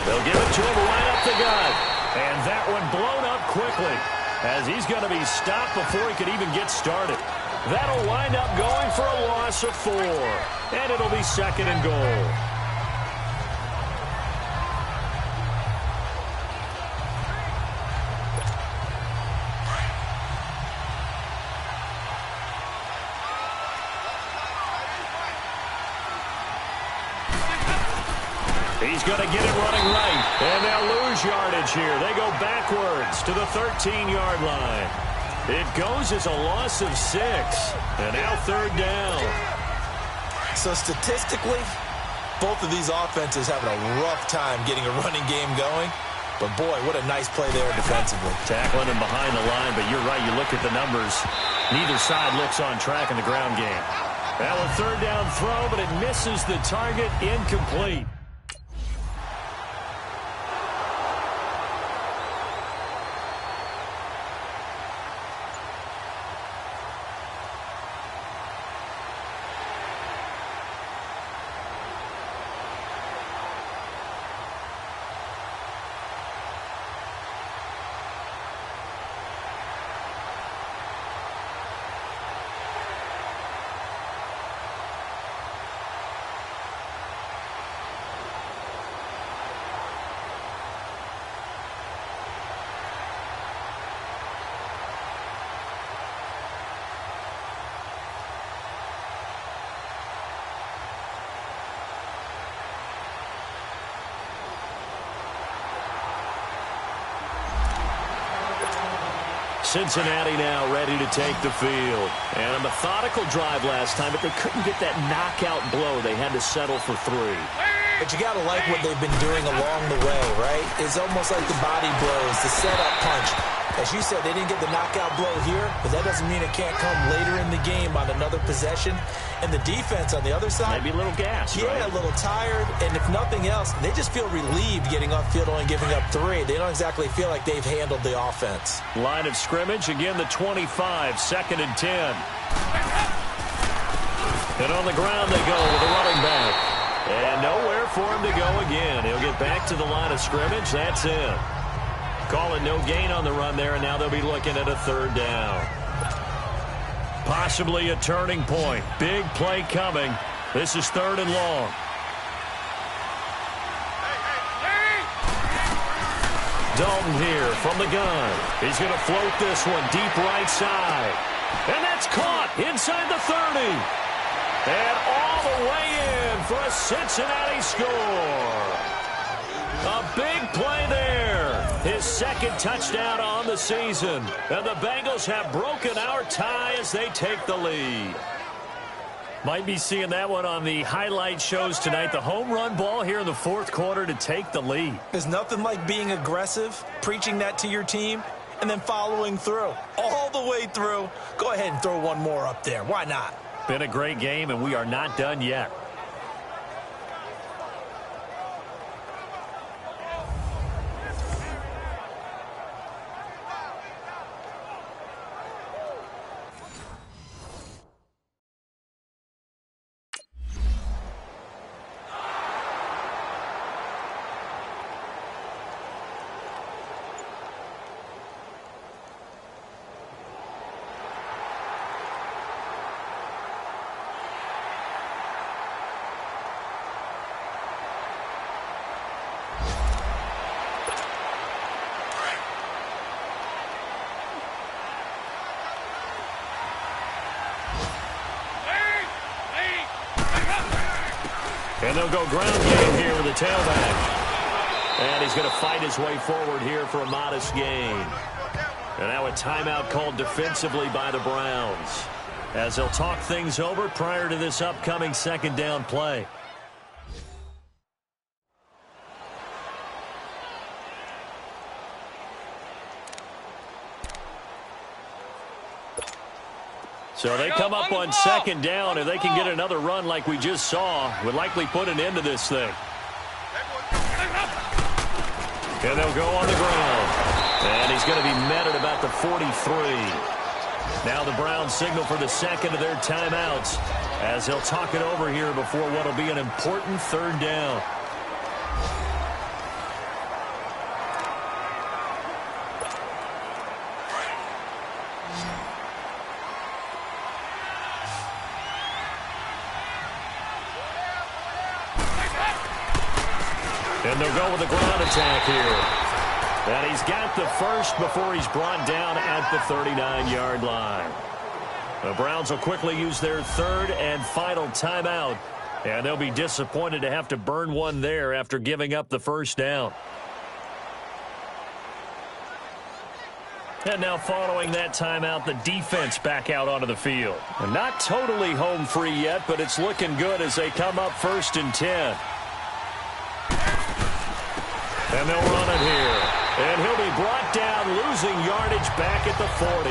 They'll give it to him right up the gut. And that one blown up quickly as he's going to be stopped before he could even get started. That'll wind up going for a loss of 4. And it'll be 2nd and goal. He's going to get it running right. And they'll lose yardage here. They go backwards to the 13-yard line. It goes as a loss of 6. And now 3rd down. So statistically, both of these offenses having a rough time getting a running game going. But boy, what a nice play there defensively. Tackling him behind the line, but you're right. You look at the numbers. Neither side looks on track in the ground game. Now a 3rd down throw, but it misses the target, incomplete. Cincinnati now ready to take the field. And a methodical drive last time, but they couldn't get that knockout blow. They had to settle for 3. But you got to like what they've been doing along the way, right? It's almost like the body blows, the setup punch. As you said, they didn't get the knockout blow here, but that doesn't mean it can't come later in the game on another possession. And the defense on the other side, maybe a little gas, yeah, right? A little tired. And if nothing else, they just feel relieved getting off field only giving up 3. They don't exactly feel like they've handled the offense. Line of scrimmage, again the 25, 2nd and 10. And on the ground they go with the running back. And nowhere for him to go again. He'll get back to the line of scrimmage. That's it. Call it no gain on the run there, and now they'll be looking at a 3rd down. Possibly a turning point. Big play coming. This is 3rd and long. Dalton here from the gun. He's going to float this one deep right side. And that's caught inside the 30. And all the way in for a Cincinnati score. A big play there. His 2nd touchdown on the season. And the Bengals have broken our tie as they take the lead. Might be seeing that one on the highlight shows tonight. The home run ball here in the 4th quarter to take the lead. There's nothing like being aggressive, preaching that to your team, and then following through. All the way through. Go ahead and throw one more up there. Why not? Been a great game, and we are not done yet. And they'll go ground game here with the tailback. And he's going to fight his way forward here for a modest gain. And now a timeout called defensively by the Browns, as they'll talk things over prior to this upcoming 2nd down play. So they come up on 2nd down. If they can get another run like we just saw, would likely put an end to this thing. And they'll go on the ground. And he's going to be met at about the 43. Now the Browns signal for the 2nd of their timeouts, as they'll talk it over here before what will be an important 3rd down. And they'll go with the ground attack here. And he's got the first before he's brought down at the 39-yard line. The Browns will quickly use their 3rd and final timeout. And they'll be disappointed to have to burn one there after giving up the 1st down. And now following that timeout, the defense back out onto the field. And not totally home free yet, but it's looking good as they come up 1st and 10. And they'll run it here. And he'll be brought down, losing yardage back at the 40.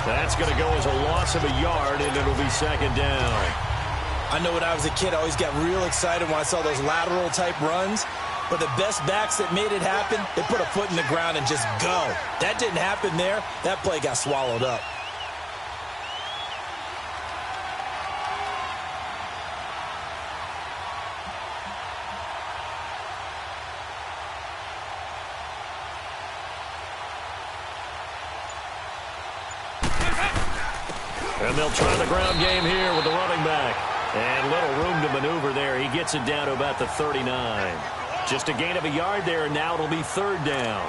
That's going to go as a loss of a yard, and it'll be 2nd down. I know when I was a kid, I always got real excited when I saw those lateral-type runs. But the best backs that made it happen, they put a foot in the ground and just go. That didn't happen there. That play got swallowed up. And they'll try the ground game here with the running back. And little room to maneuver there. He gets it down to about the 39. Just a gain of a yard there, and now it'll be 3rd down.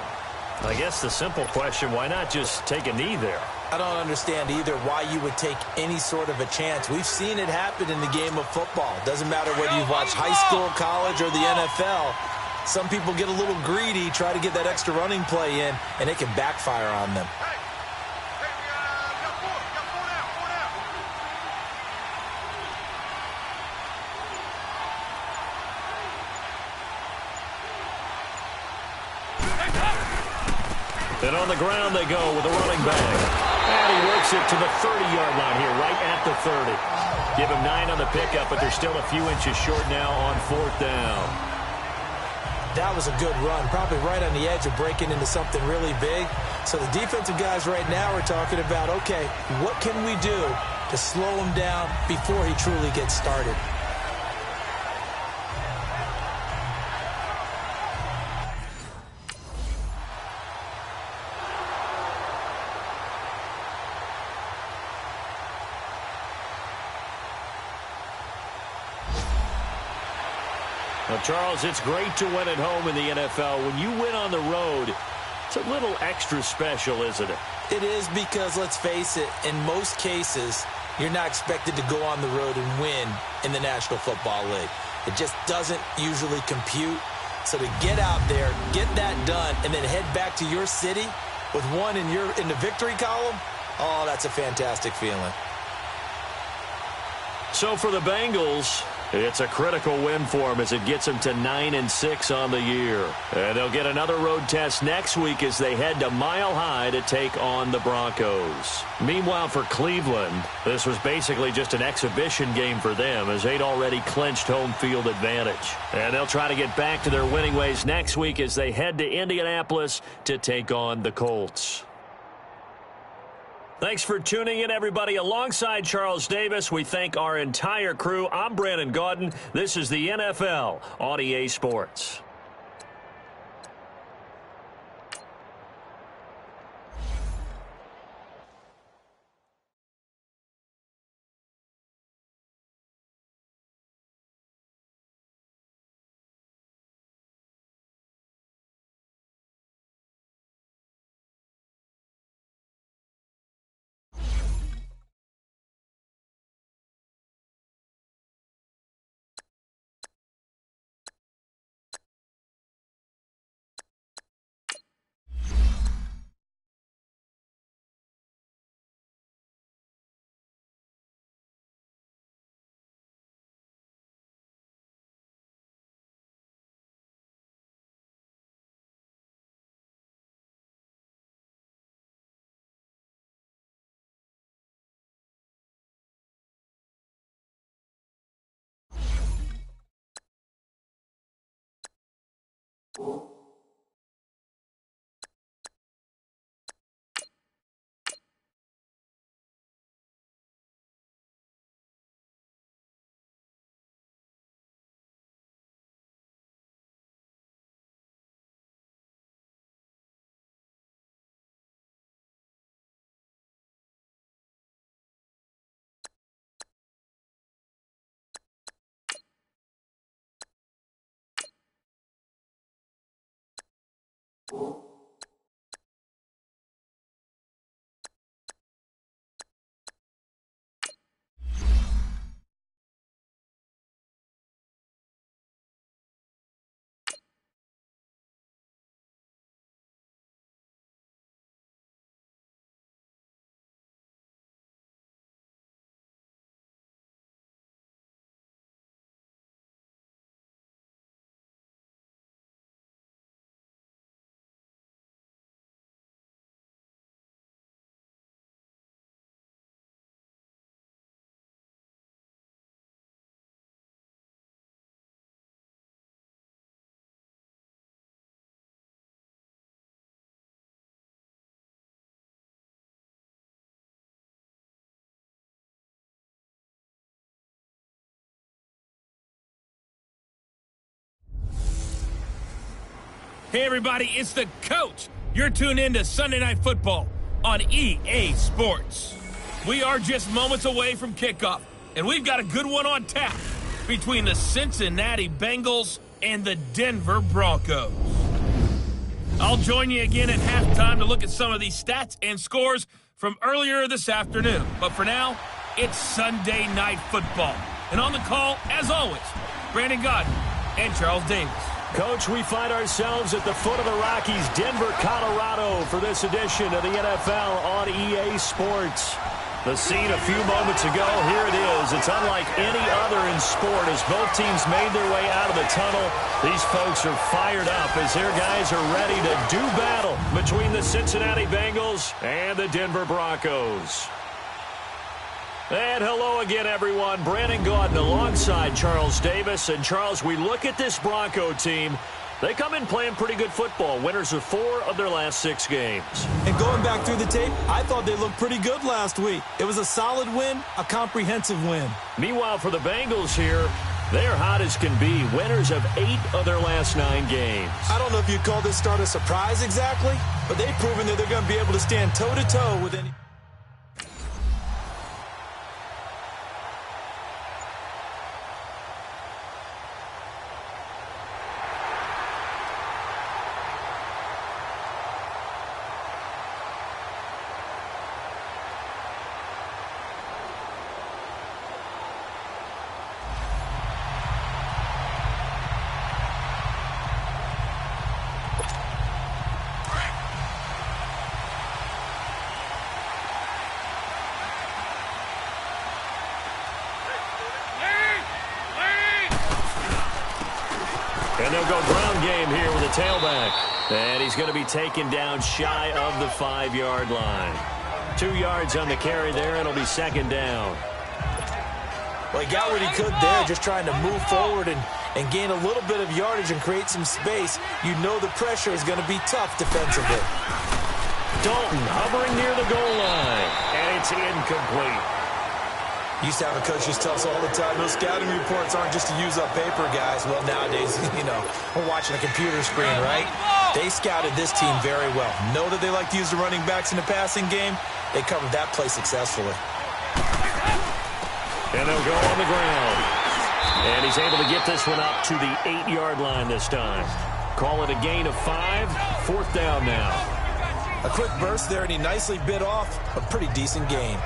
I guess the simple question, why not just take a knee there? I don't understand either why you would take any sort of a chance. We've seen it happen in the game of football. Doesn't matter whether you've watched high school, college, or the NFL. Some people get a little greedy, try to get that extra running play in, and it can backfire on them. And on the ground they go with a running back. And he works it to the 30-yard line here, right at the 30. Give him 9 on the pickup, but they're still a few inches short now on 4th down. That was a good run, probably right on the edge of breaking into something really big. So the defensive guys right now are talking about, okay, what can we do to slow him down before he truly gets started? Well, Charles, it's great to win at home in the NFL. When you win on the road, it's a little extra special, isn't it? It is because, let's face it, in most cases, you're not expected to go on the road and win in the National Football League. It just doesn't usually compute. So to get out there, get that done, and then head back to your city with one in the victory column, oh, that's a fantastic feeling. So for the Bengals, it's a critical win for them as it gets them to 9-6 on the year. And they'll get another road test next week as they head to Mile High to take on the Broncos. Meanwhile, for Cleveland, this was basically just an exhibition game for them as they'd already clinched home field advantage. And they'll try to get back to their winning ways next week as they head to Indianapolis to take on the Colts. Thanks for tuning in, everybody. Alongside Charles Davis, we thank our entire crew. I'm Brandon Gaudin. This is the NFL on EA Sports. Hey, everybody, it's the coach. You're tuned in to Sunday Night Football on EA Sports. We are just moments away from kickoff, and we've got a good one on tap between the Cincinnati Bengals and the Denver Broncos. I'll join you again at halftime to look at some of these stats and scores from earlier this afternoon. But for now, it's Sunday Night Football. And on the call, as always, Brandon Gaudin and Charles Davis. Coach, we find ourselves at the foot of the Rockies, Denver, Colorado, for this edition of the NFL on EA Sports. The scene a few moments ago, here it is. It's unlike any other in sport as both teams made their way out of the tunnel. These folks are fired up as their guys are ready to do battle between the Cincinnati Bengals and the Denver Broncos. And hello again, everyone. Brandon Gaudin alongside Charles Davis. And, Charles, we look at this Bronco team. They come in playing pretty good football. Winners of 4 of their last 6 games. And going back through the tape, I thought they looked pretty good last week. It was a solid win, a comprehensive win. Meanwhile, for the Bengals here, they're hot as can be. Winners of 8 of their last 9 games. I don't know if you'd call this start a surprise exactly, but they've proven that they're going to be able to stand toe-to-toe with any... And they'll go ground game here with a tailback. And he's going to be taken down shy of the 5-yard line. 2 yards on the carry there. It'll be second down. Well, he got what he could there, just trying to move forward and gain a little bit of yardage and create some space. You know the pressure is going to be tough defensively. Dalton hovering near the goal line. And it's incomplete. Used to have a coach just tell us all the time, those scouting reports aren't just to use up paper, guys. Well, nowadays, we're watching a computer screen, right? They scouted this team very well. Know that they like to use the running backs in the passing game. They covered that play successfully. And they'll go on the ground. And he's able to get this one up to the 8-yard line this time. Call it a gain of 5. 4th down now. A quick burst there, and he nicely bit off a pretty decent gain.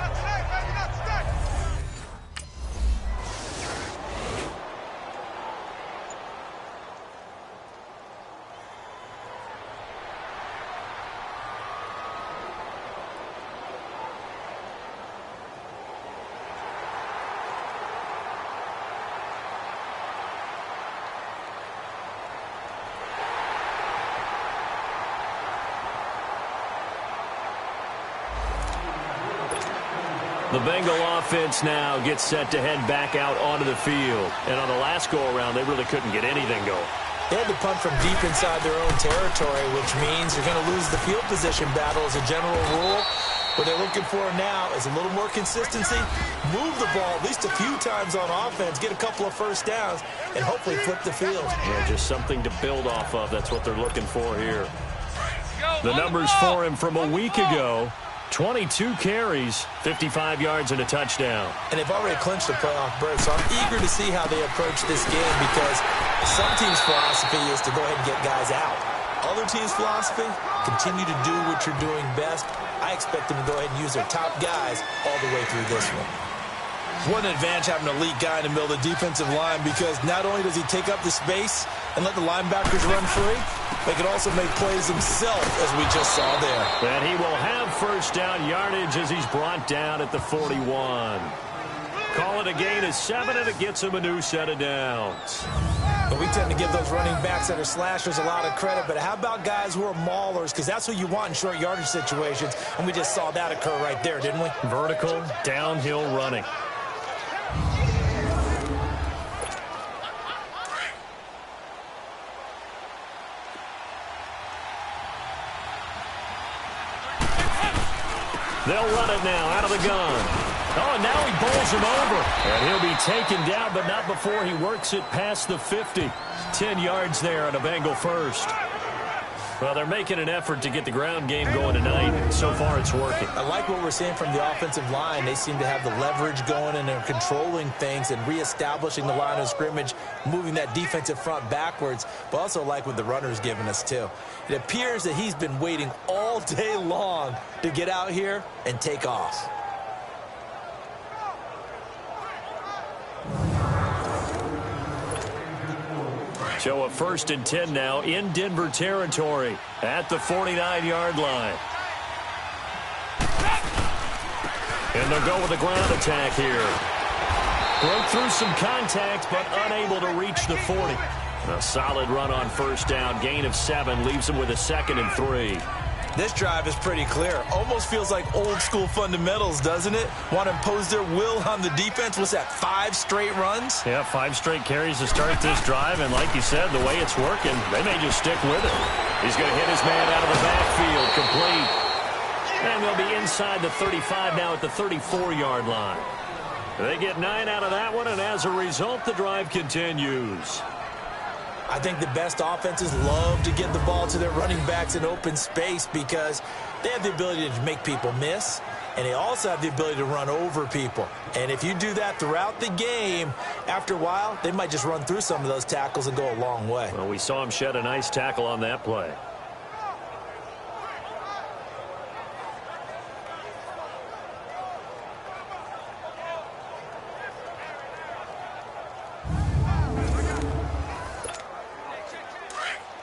The Bengal offense now gets set to head back out onto the field. And on the last go-around, they really couldn't get anything going. They had to punt from deep inside their own territory, which means you're going to lose the field position battle as a general rule. What they're looking for now is a little more consistency, move the ball at least a few times on offense, get a couple of first downs, and hopefully flip the field. Yeah, just something to build off of. That's what they're looking for here. The numbers for him from a week ago: 22 carries, 55 yards, and a touchdown. And they've already clinched a playoff berth, so I'm eager to see how they approach this game because some teams' philosophy is to go ahead and get guys out. Other teams' philosophy, continue to do what you're doing best. I expect them to go ahead and use their top guys all the way through this one. What an advantage having an elite guy in the middle of the defensive line because not only does he take up the space and let the linebackers run free, they can also make plays himself, as we just saw there. And he will have first down yardage as he's brought down at the 41. Call it a gain of 7, and it gets him a new set of downs. But we tend to give those running backs that are slashers a lot of credit, but how about guys who are maulers? Because that's what you want in short yardage situations, and we just saw that occur right there, didn't we? Vertical, downhill running. They'll run it now out of the gun. Oh, now he bowls him over. And he'll be taken down, but not before he works it past the 50. 10 yards there on a Bengal first. Well, they're making an effort to get the ground game going tonight. So far, it's working. I like what we're seeing from the offensive line. They seem to have the leverage going, and they're controlling things and reestablishing the line of scrimmage, moving that defensive front backwards, but also like what the runner's giving us, too. It appears that he's been waiting all day long to get out here and take off. So a 1st and 10 now in Denver territory at the 49-yard line. And they'll go with a ground attack here. Broke through some contact, but unable to reach the 40. A solid run on first down. Gain of 7 leaves them with a 2nd and 3. This drive is pretty clear. Almost feels like old-school fundamentals, doesn't it? Want to impose their will on the defense. What's that, 5 straight runs? Yeah, 5 straight carries to start this drive. And like you said, the way it's working, they may just stick with it. He's going to hit his man out of the backfield. Complete. And they'll be inside the 35 now at the 34-yard line. They get 9 out of that one, and as a result, the drive continues. I think the best offenses love to get the ball to their running backs in open space because they have the ability to make people miss, and they also have the ability to run over people. And if you do that throughout the game, after a while, they might just run through some of those tackles and go a long way. Well, we saw him shed a nice tackle on that play.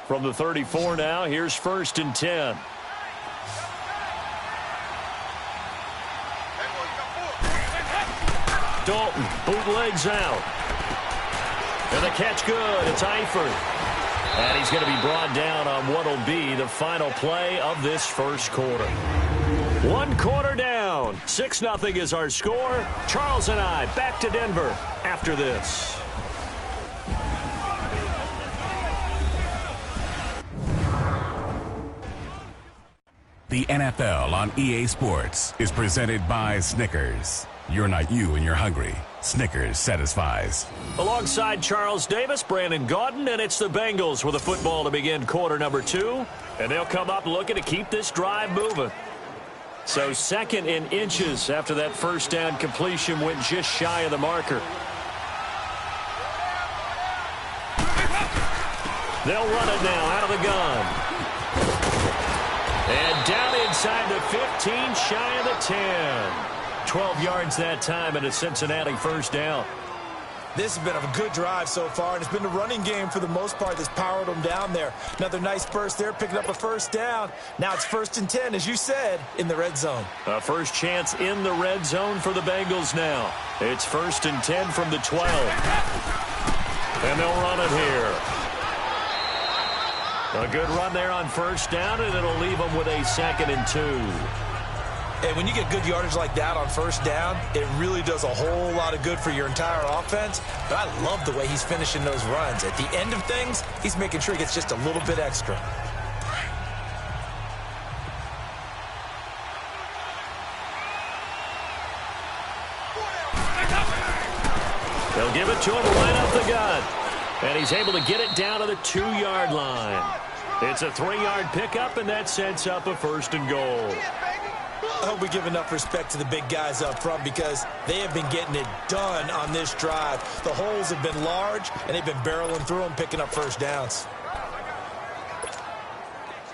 From the 34 now, here's 1st and 10. Dalton bootlegs out. And the catch good. It's Eifert. And he's going to be brought down on what will be the final play of this first quarter. 1 quarter down. 6-0 is our score. Charles and I back to Denver after this. The NFL on EA Sports is presented by Snickers. You're not you and you're hungry. Snickers satisfies. Alongside Charles Davis, Brandon Gaudin, and it's the Bengals with a football to begin quarter number 2. And they'll come up looking to keep this drive moving. So 2nd in inches after that first down completion went just shy of the marker. They'll run it now out of the gun. And down inside the 15, shy of the 10. 12 yards that time and a Cincinnati first down. This has been a good drive so far, and it's been the running game for the most part that's powered them down there. Another nice burst there, picking up a first down. Now it's 1st and 10, as you said, in the red zone. A first chance in the red zone for the Bengals now. It's 1st and 10 from the 12. And they'll run it here. A good run there on first down, and it'll leave them with a 2nd and 2. And when you get good yardage like that on first down, it really does a whole lot of good for your entire offense. But I love the way he's finishing those runs. At the end of things, he's making sure he gets just a little bit extra. They'll give it to him right up the gut. And he's able to get it down to the 2-yard line. It's a 3-yard pickup, and that sets up a 1st and goal. I hope we give enough respect to the big guys up front because they have been getting it done on this drive. The holes have been large, and they've been barreling through them, picking up first downs.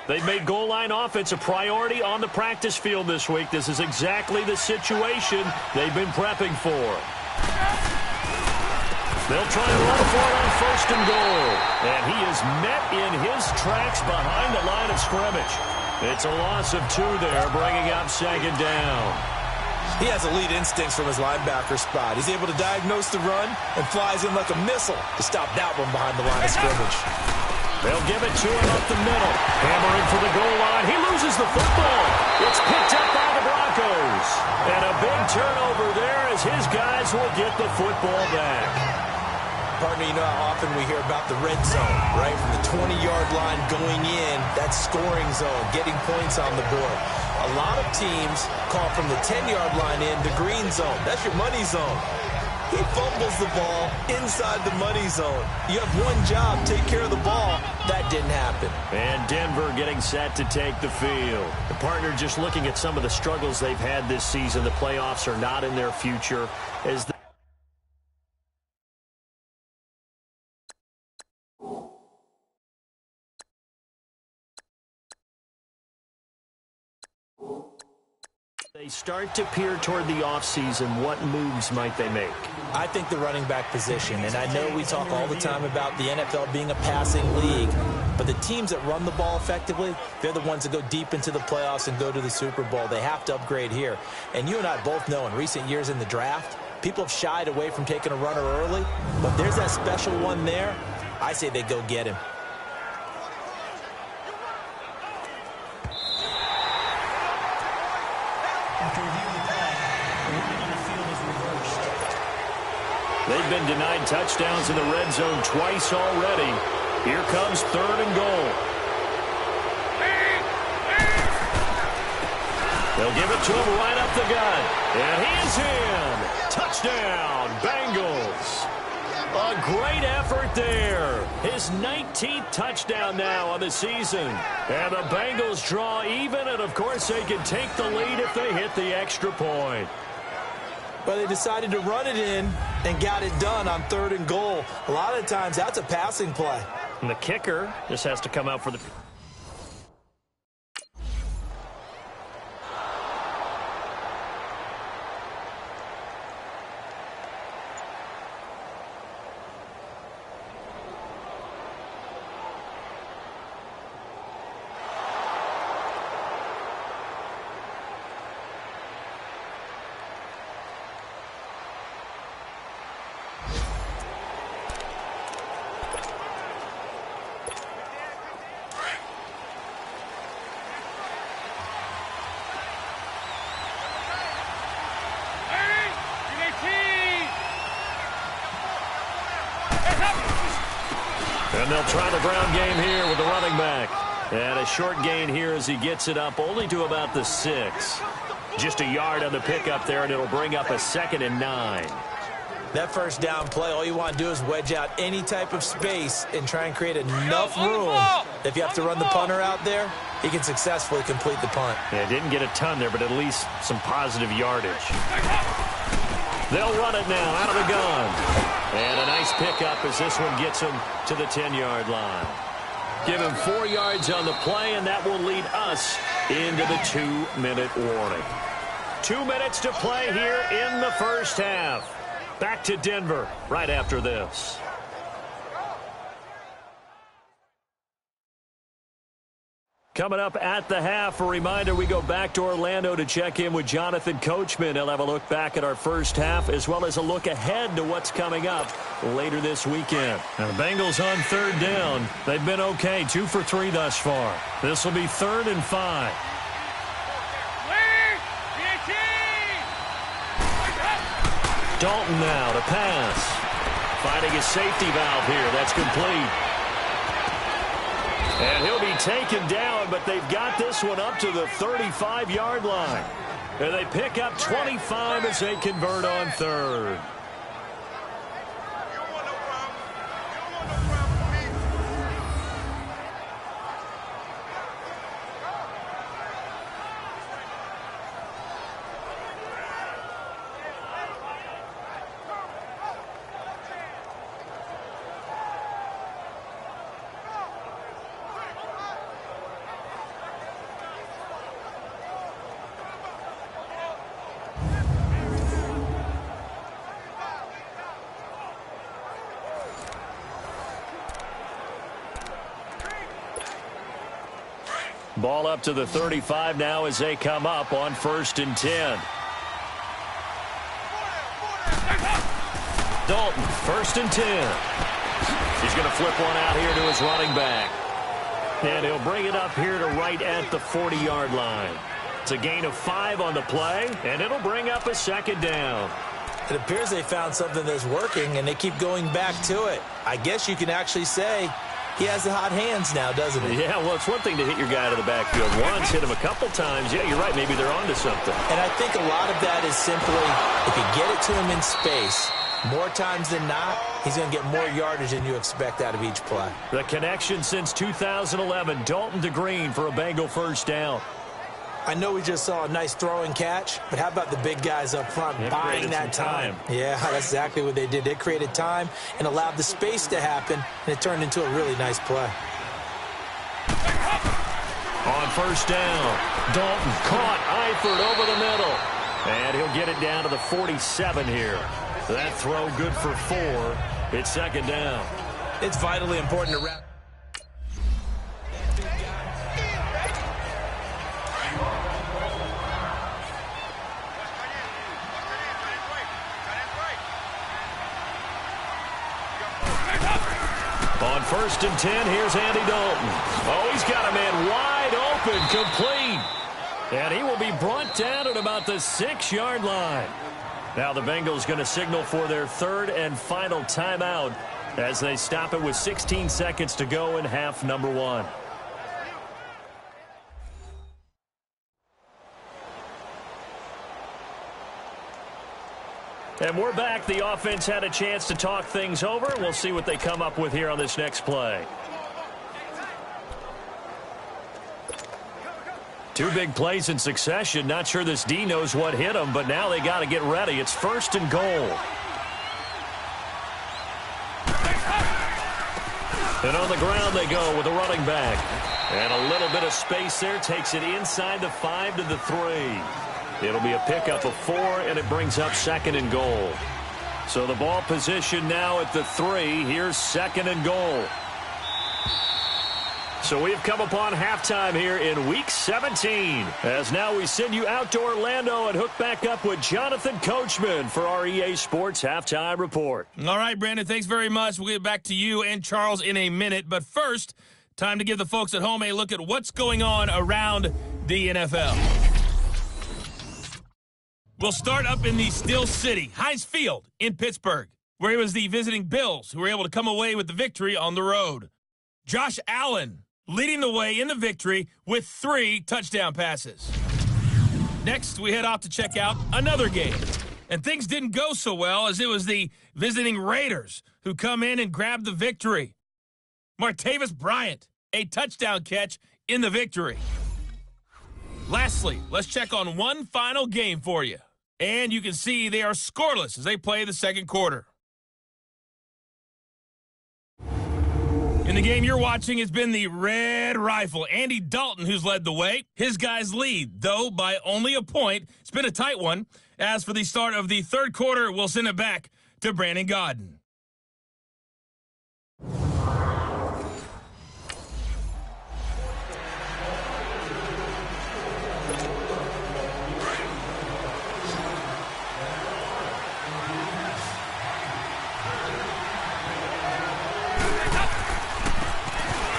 They've made goal line offense a priority on the practice field this week. This is exactly the situation they've been prepping for. They'll try and run for it on 1st and goal. And he is met in his tracks behind the line of scrimmage. It's a loss of 2 there, bringing up 2nd down. He has elite instincts from his linebacker spot. He's able to diagnose the run and flies in like a missile to stop that one behind the line of scrimmage. They'll give it to him up the middle. Hammering for the goal line. He loses the football. It's picked up by the Broncos. And a big turnover there as his guys will get the football back. Partner, you know how often we hear about the red zone, right? From the 20-yard line going in, that scoring zone, getting points on the board. A lot of teams call from the 10-yard line in the green zone. That's your money zone. He fumbles the ball inside the money zone. You have one job, take care of the ball. That didn't happen. And Denver getting set to take the field. The partner just looking at some of the struggles they've had this season. The playoffs are not in their future as they start to peer toward the offseason, what moves might they make? I think the running back position, and I know we talk all the time about the NFL being a passing league, But the teams that run the ball effectively, they're the ones that go deep into the playoffs and go to the Super Bowl. They have to upgrade here. And you and I both know in recent years in the draft, people have shied away from taking a runner early. But there's that special one there. I say they go get him. After reviewing the play, the running on the field is reversed. They've been denied touchdowns in the red zone twice already. Here comes 3rd and goal. They'll give it to him right up the gut. And he's in. Touchdown, Bengals. A great effort there. His 19th touchdown now on the season. And the Bengals draw even, and of course they can take the lead if they hit the extra point. But they decided to run it in and got it done on 3rd and goal. A lot of times that's a passing play. And the kicker just has to come out for the... And they'll try the ground game here with the running back. And a short gain here as he gets it up only to about the 6. Just a yard on the pickup there, and it'll bring up a 2nd and 9. That first down play, all you want to do is wedge out any type of space and try and create enough room. If you have to run the punter out there, he can successfully complete the punt. Yeah, didn't get a ton there, but at least some positive yardage. They'll run it now out of the gun. And a nice pickup as this one gets him to the 10-yard line. Give him 4 yards on the play, and that will lead us into the 2-minute warning. 2 minutes to play here in the first half. Back to Denver right after this. Coming up at the half, a reminder, we go back to Orlando to check in with Jonathan Coachman. He'll have a look back at our first half as well as a look ahead to what's coming up later this weekend. Now the Bengals on 3rd down. They've been okay, 2 for 3 thus far. This will be 3rd and 5. Dalton now to pass. Finding a safety valve here. That's complete. And he'll be taken down, but they've got this one up to the 35-yard line. And they pick up 25 as they convert on 3rd. Ball up to the 35 now as they come up on 1st and 10. Dalton, 1st and 10. He's going to flip one out here to his running back. And he'll bring it up here to right at the 40-yard line. It's a gain of 5 on the play, and it'll bring up a 2nd down. It appears they found something that's working, and they keep going back to it. I guess you can actually say he has the hot hands now, doesn't he? Yeah, well, it's one thing to hit your guy out of the backfield once, hit him a couple times. Yeah, you're right. Maybe they're onto something. And I think a lot of that is simply if you get it to him in space, more times than not, he's going to get more yardage than you expect out of each play. The connection since 2011, Dalton to Green for a Bengal first down. I know we just saw a nice throw and catch, but how about the big guys up front buying that time? Yeah, that's exactly what they did. They created time and allowed the space to happen, and it turned into a really nice play. On 1st down, Dalton caught Eifert over the middle, and he'll get it down to the 47 here. That throw good for 4. It's 2nd down. It's vitally important to wrap. first and 10. Here's Andy Dalton. Oh, he's got a man wide open, complete. And he will be brought down at about the 6-yard line. Now the Bengals going to signal for their third and final timeout as they stop it with 16 seconds to go in half number 1. And we're back. The offense had a chance to talk things over. We'll see what they come up with here on this next play. 2 big plays in succession. Not sure this D knows what hit them, but now they got to get ready. It's first and goal. And on the ground they go with a running back. And a little bit of space there. Takes it inside the 5 to the 3. It'll be a pickup of 4, and it brings up second and goal. So the ball position now at the 3. Here's second and goal. So we've come upon halftime here in Week 17. As now we send you out to Orlando and hook back up with Jonathan Coachman for our EA Sports Halftime Report. All right, Brandon, thanks very much. We'll get back to you and Charles in a minute. But first, time to give the folks at home a look at what's going on around the NFL. We'll start up in the Steel City, Heinz Field in Pittsburgh, where it was the visiting Bills who were able to come away with the victory on the road. Josh Allen leading the way in the victory with 3 touchdown passes. Next, we head off to check out another game. And things didn't go so well as it was the visiting Raiders who come in and grab the victory. Martavis Bryant, a touchdown catch in the victory. Lastly, let's check on one final game for you. And you can see they are scoreless as they play the second quarter. In the game you're watching, it's been the Red Rifle, Andy Dalton, who's led the way. His guys lead, though, by only a point. It's been a tight one. As for the start of the third quarter, we'll send it back to Brandon Godden.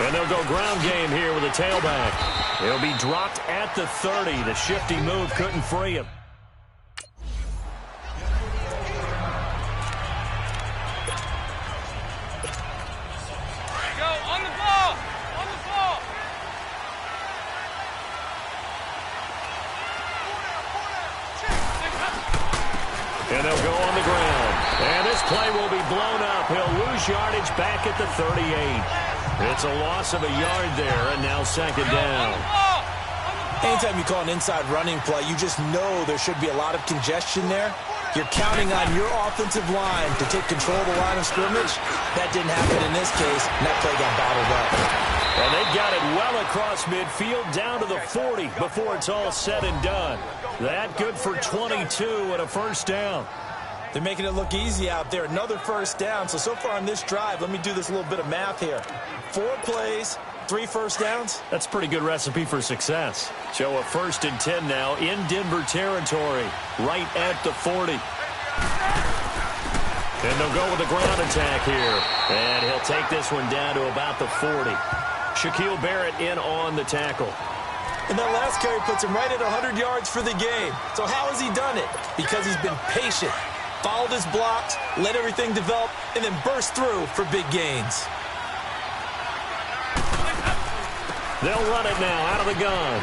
And they'll go ground game here with a tailback. He'll be dropped at the 30. The shifty move couldn't free him. Go, on the ball! On the ball! And they'll go on the ground. And this play will be blown up. He'll lose yardage back at the 38. It's a loss of a yard there, and now second down. Anytime you call an inside running play, you just know there should be a lot of congestion there. You're counting on your offensive line to take control of the line of scrimmage. That didn't happen in this case, and that play got bottled up. And they got it well across midfield down to the 40 before it's all said and done. That good for 22 and a first down. They're making it look easy out there. Another first down. So far on this drive, let me do this little bit of math here. 4 plays, 3 first downs. That's a pretty good recipe for success. So a first and 10 now in Denver territory, right at the 40. And they'll go with a ground attack here. And he'll take this one down to about the 40. Shaquille Barrett in on the tackle. And that last carry puts him right at 100 yards for the game. So how has he done it? Because he's been patient. Followed his blocks, let everything develop, and then burst through for big gains. They'll run it now out of the gun.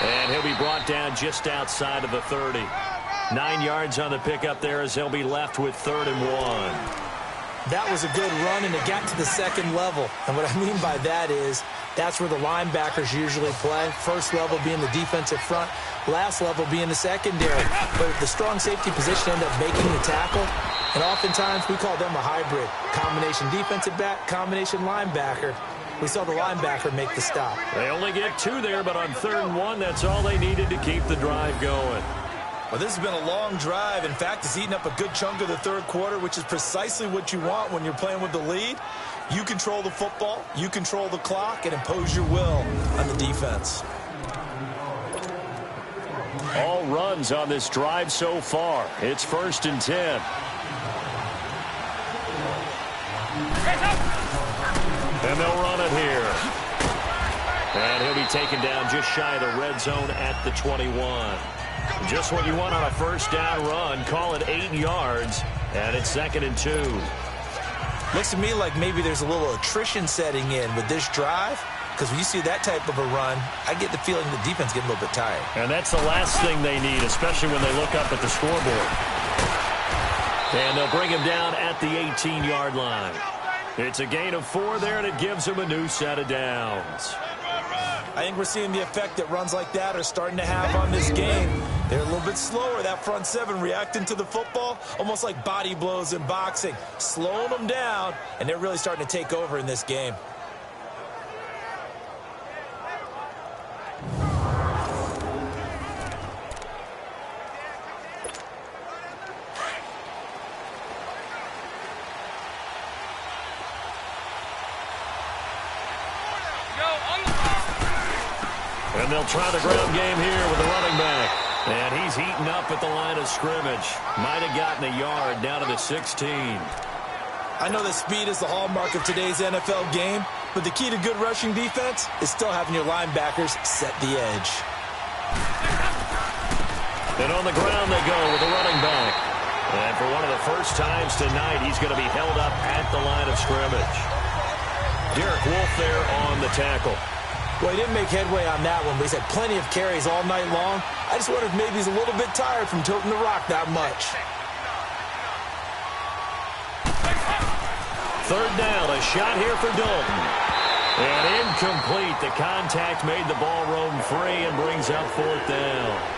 And he'll be brought down just outside of the 30. 9 yards on the pickup there as they'll be left with 3rd and 1. That was a good run, and it got to the second level. And what I mean by that is that's where the linebackers usually play. First level being the defensive front, last level being the secondary. But the strong safety position ended up making the tackle. And oftentimes we call them a hybrid. Combination defensive back, combination linebacker. We saw the linebacker make the stop. They only get 2 there, but on 3rd and 1, that's all they needed to keep the drive going. Well, this has been a long drive. In fact, it's eaten up a good chunk of the third quarter, which is precisely what you want when you're playing with the lead. You control the football, you control the clock, and impose your will on the defense. All runs on this drive so far. It's 1st and 10. Hands up! taken down just shy of the red zone at the 21. Just what you want on a first down run. Call it 8 yards, and it's 2nd and 2. Looks to me like maybe there's a little attrition setting in with this drive, because when you see that type of a run, I get the feeling the defense getting a little bit tired. And that's the last thing they need, especially when they look up at the scoreboard. And they'll bring him down at the 18-yard line. It's a gain of 4 there, and it gives him a new set of downs. I think we're seeing the effect that runs like that are starting to have on this game. They're a little bit slower, that front seven, reacting to the football, almost like body blows in boxing, slowing them down, and they're really starting to take over in this game. And they'll try the ground game here with the running back. And he's heating up at the line of scrimmage. Might have gotten a yard down to the 16. I know that speed is the hallmark of today's NFL game, but the key to good rushing defense is still having your linebackers set the edge. And on the ground they go with the running back. And for one of the first times tonight, he's going to be held up at the line of scrimmage. Derek Wolfe there on the tackle. Well, he didn't make headway on that one, but he's had plenty of carries all night long. I just wonder if maybe he's a little bit tired from toting the rock that much. 3rd down, a shot here for Dalton. And incomplete. The contact made the ball roam free and brings up 4th down.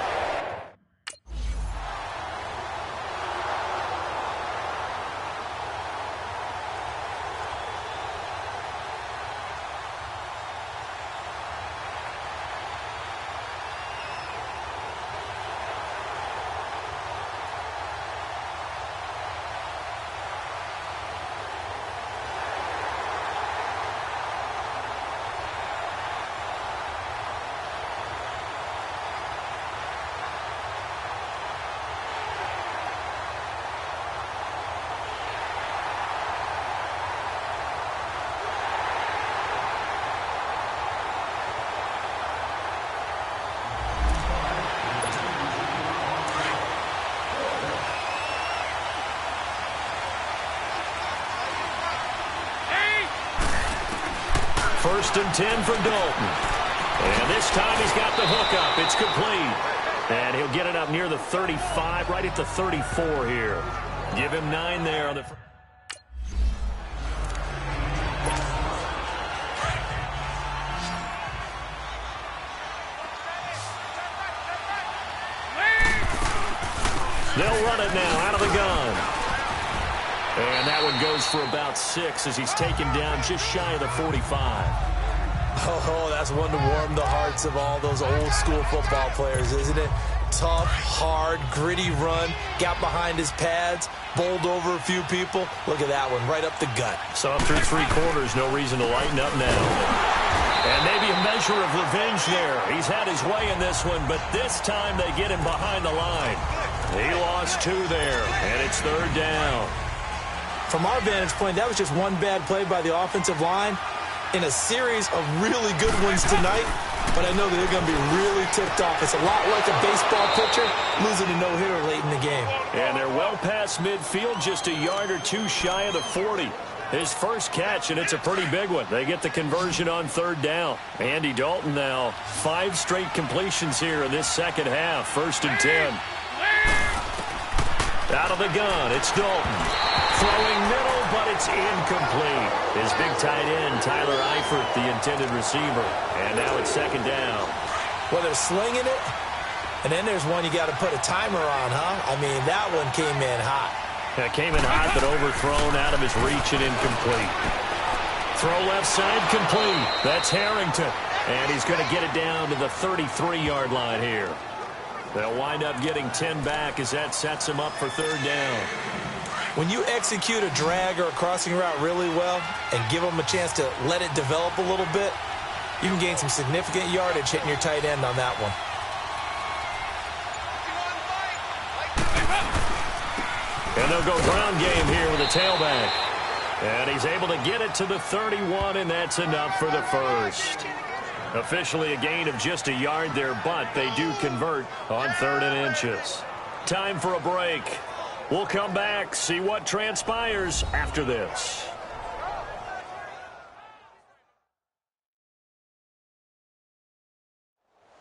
First and 10 for Dalton. And this time he's got the hook up. It's complete. And he'll get it up near the 35, right at the 34 here. Give him 9 there on the... They'll run it now out of the gun. And that one goes for about 6 as he's taken down just shy of the 45. Oh, that's one to warm the hearts of all those old school football players, isn't it? Tough, hard, gritty run, got behind his pads, bowled over a few people. Look at that one, right up the gut. So up through 3 quarters, no reason to lighten up now. And maybe a measure of revenge there. He's had his way in this one, but this time they get him behind the line. He lost 2 there, and it's 3rd down. From our vantage point, that was just one bad play by the offensive line in a series of really good ones tonight, but I know that they're going to be really tipped off. It's a lot like a baseball pitcher losing a no-hitter late in the game. And they're well past midfield, just a yard or 2 shy of the 40. His first catch, and it's a pretty big one. They get the conversion on 3rd down. Andy Dalton now, 5 straight completions here in this second half. 1st and 10. Out of the gun, it's Dalton. Throwing middle, but it's incomplete. His big tight end, Tyler Eifert, the intended receiver. And now it's 2nd down. Well, they're slinging it, and then there's one you got to put a timer on, huh? I mean, that one came in hot. It came in hot, but overthrown out of his reach and incomplete. Throw left side, complete. That's Harrington. And he's going to get it down to the 33-yard line here. They'll wind up getting 10 back as that sets him up for 3rd down. When you execute a drag or a crossing route really well and give them a chance to let it develop a little bit, you can gain some significant yardage hitting your tight end on that one. And they'll go ground game here with a tailback. And he's able to get it to the 31, and that's enough for the first. Officially a gain of just a yard there, but they do convert on 3rd and inches. Time for a break. We'll come back, see what transpires after this.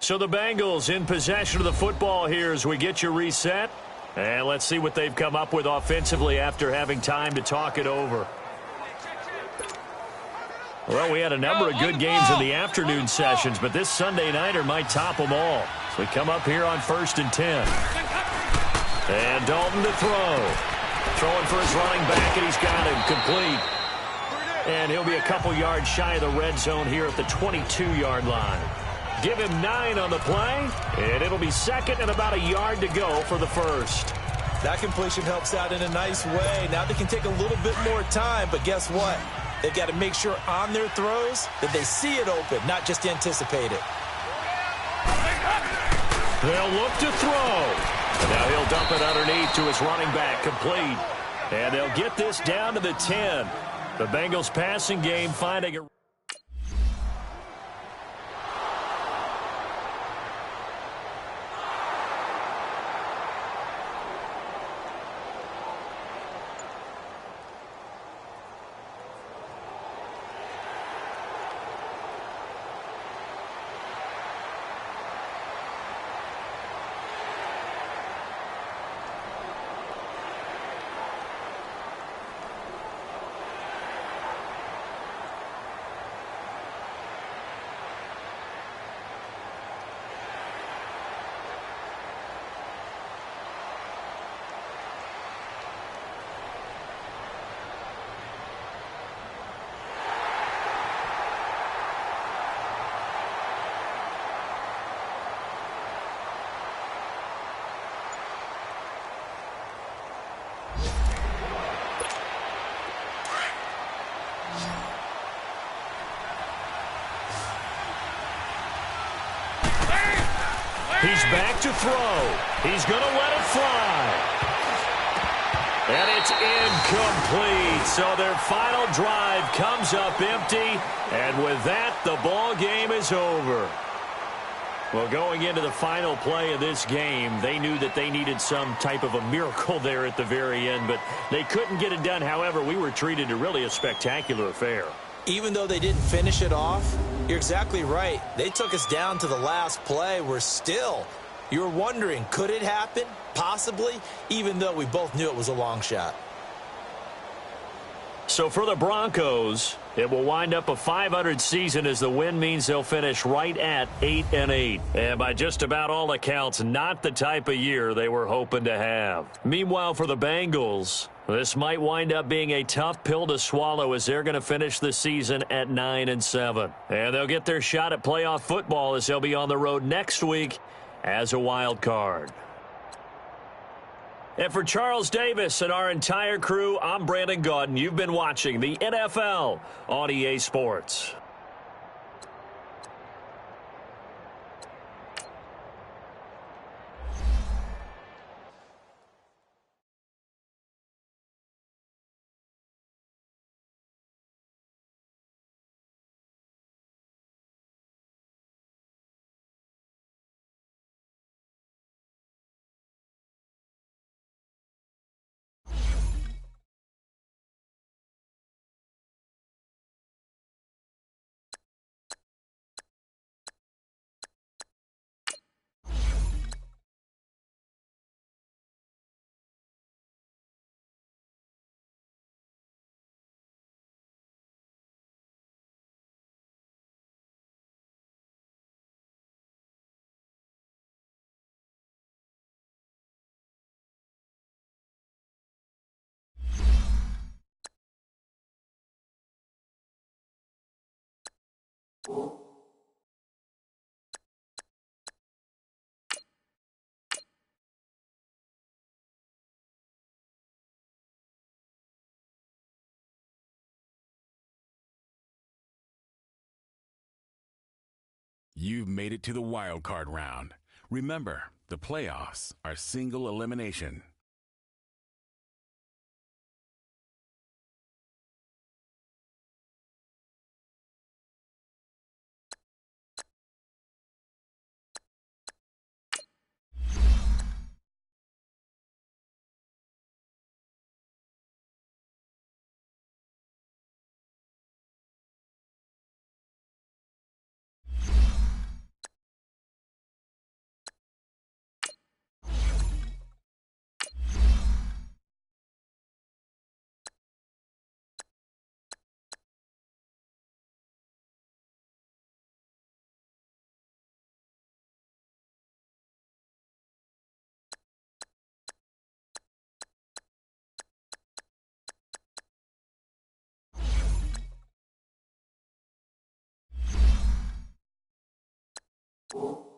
So the Bengals in possession of the football here as we get you reset. And let's see what they've come up with offensively after having time to talk it over. Well, we had a number of good games in the afternoon sessions, but this Sunday nighter might top them all. So we come up here on 1st and 10. And Dalton to throw. Throwing for his running back, and he's got him complete. And he'll be a couple yards shy of the red zone here at the 22-yard line. Give him 9 on the play, and it'll be 2nd and about a yard to go for the first. That completion helps out in a nice way. Now they can take a little bit more time, but guess what? They've got to make sure on their throws that they see it open, not just anticipate it. They'll look to throw. Now he'll dump it underneath to his running back, complete. And they'll get this down to the 10. The Bengals passing game finding a... He's back to throw. He's going to let it fly. And it's incomplete. So their final drive comes up empty. And with that, the ball game is over. Well, going into the final play of this game, they knew that they needed some type of a miracle there at the very end, but they couldn't get it done. However, we were treated to really a spectacular affair. Even though they didn't finish it off, you're exactly right. They took us down to the last play. You're wondering, could it happen? Possibly, even though we both knew it was a long shot. So for the Broncos, it will wind up a .500 season as the win means they'll finish right at 8-8. And by just about all accounts, not the type of year they were hoping to have. Meanwhile, for the Bengals, this might wind up being a tough pill to swallow as they're going to finish the season at 9-7. And they'll get their shot at playoff football as they'll be on the road next week as a wild card. And for Charles Davis and our entire crew, I'm Brandon Gaudin. You've been watching the NFL on EA Sports. You've made it to the wild card round. Remember, the playoffs are single elimination. Ooh.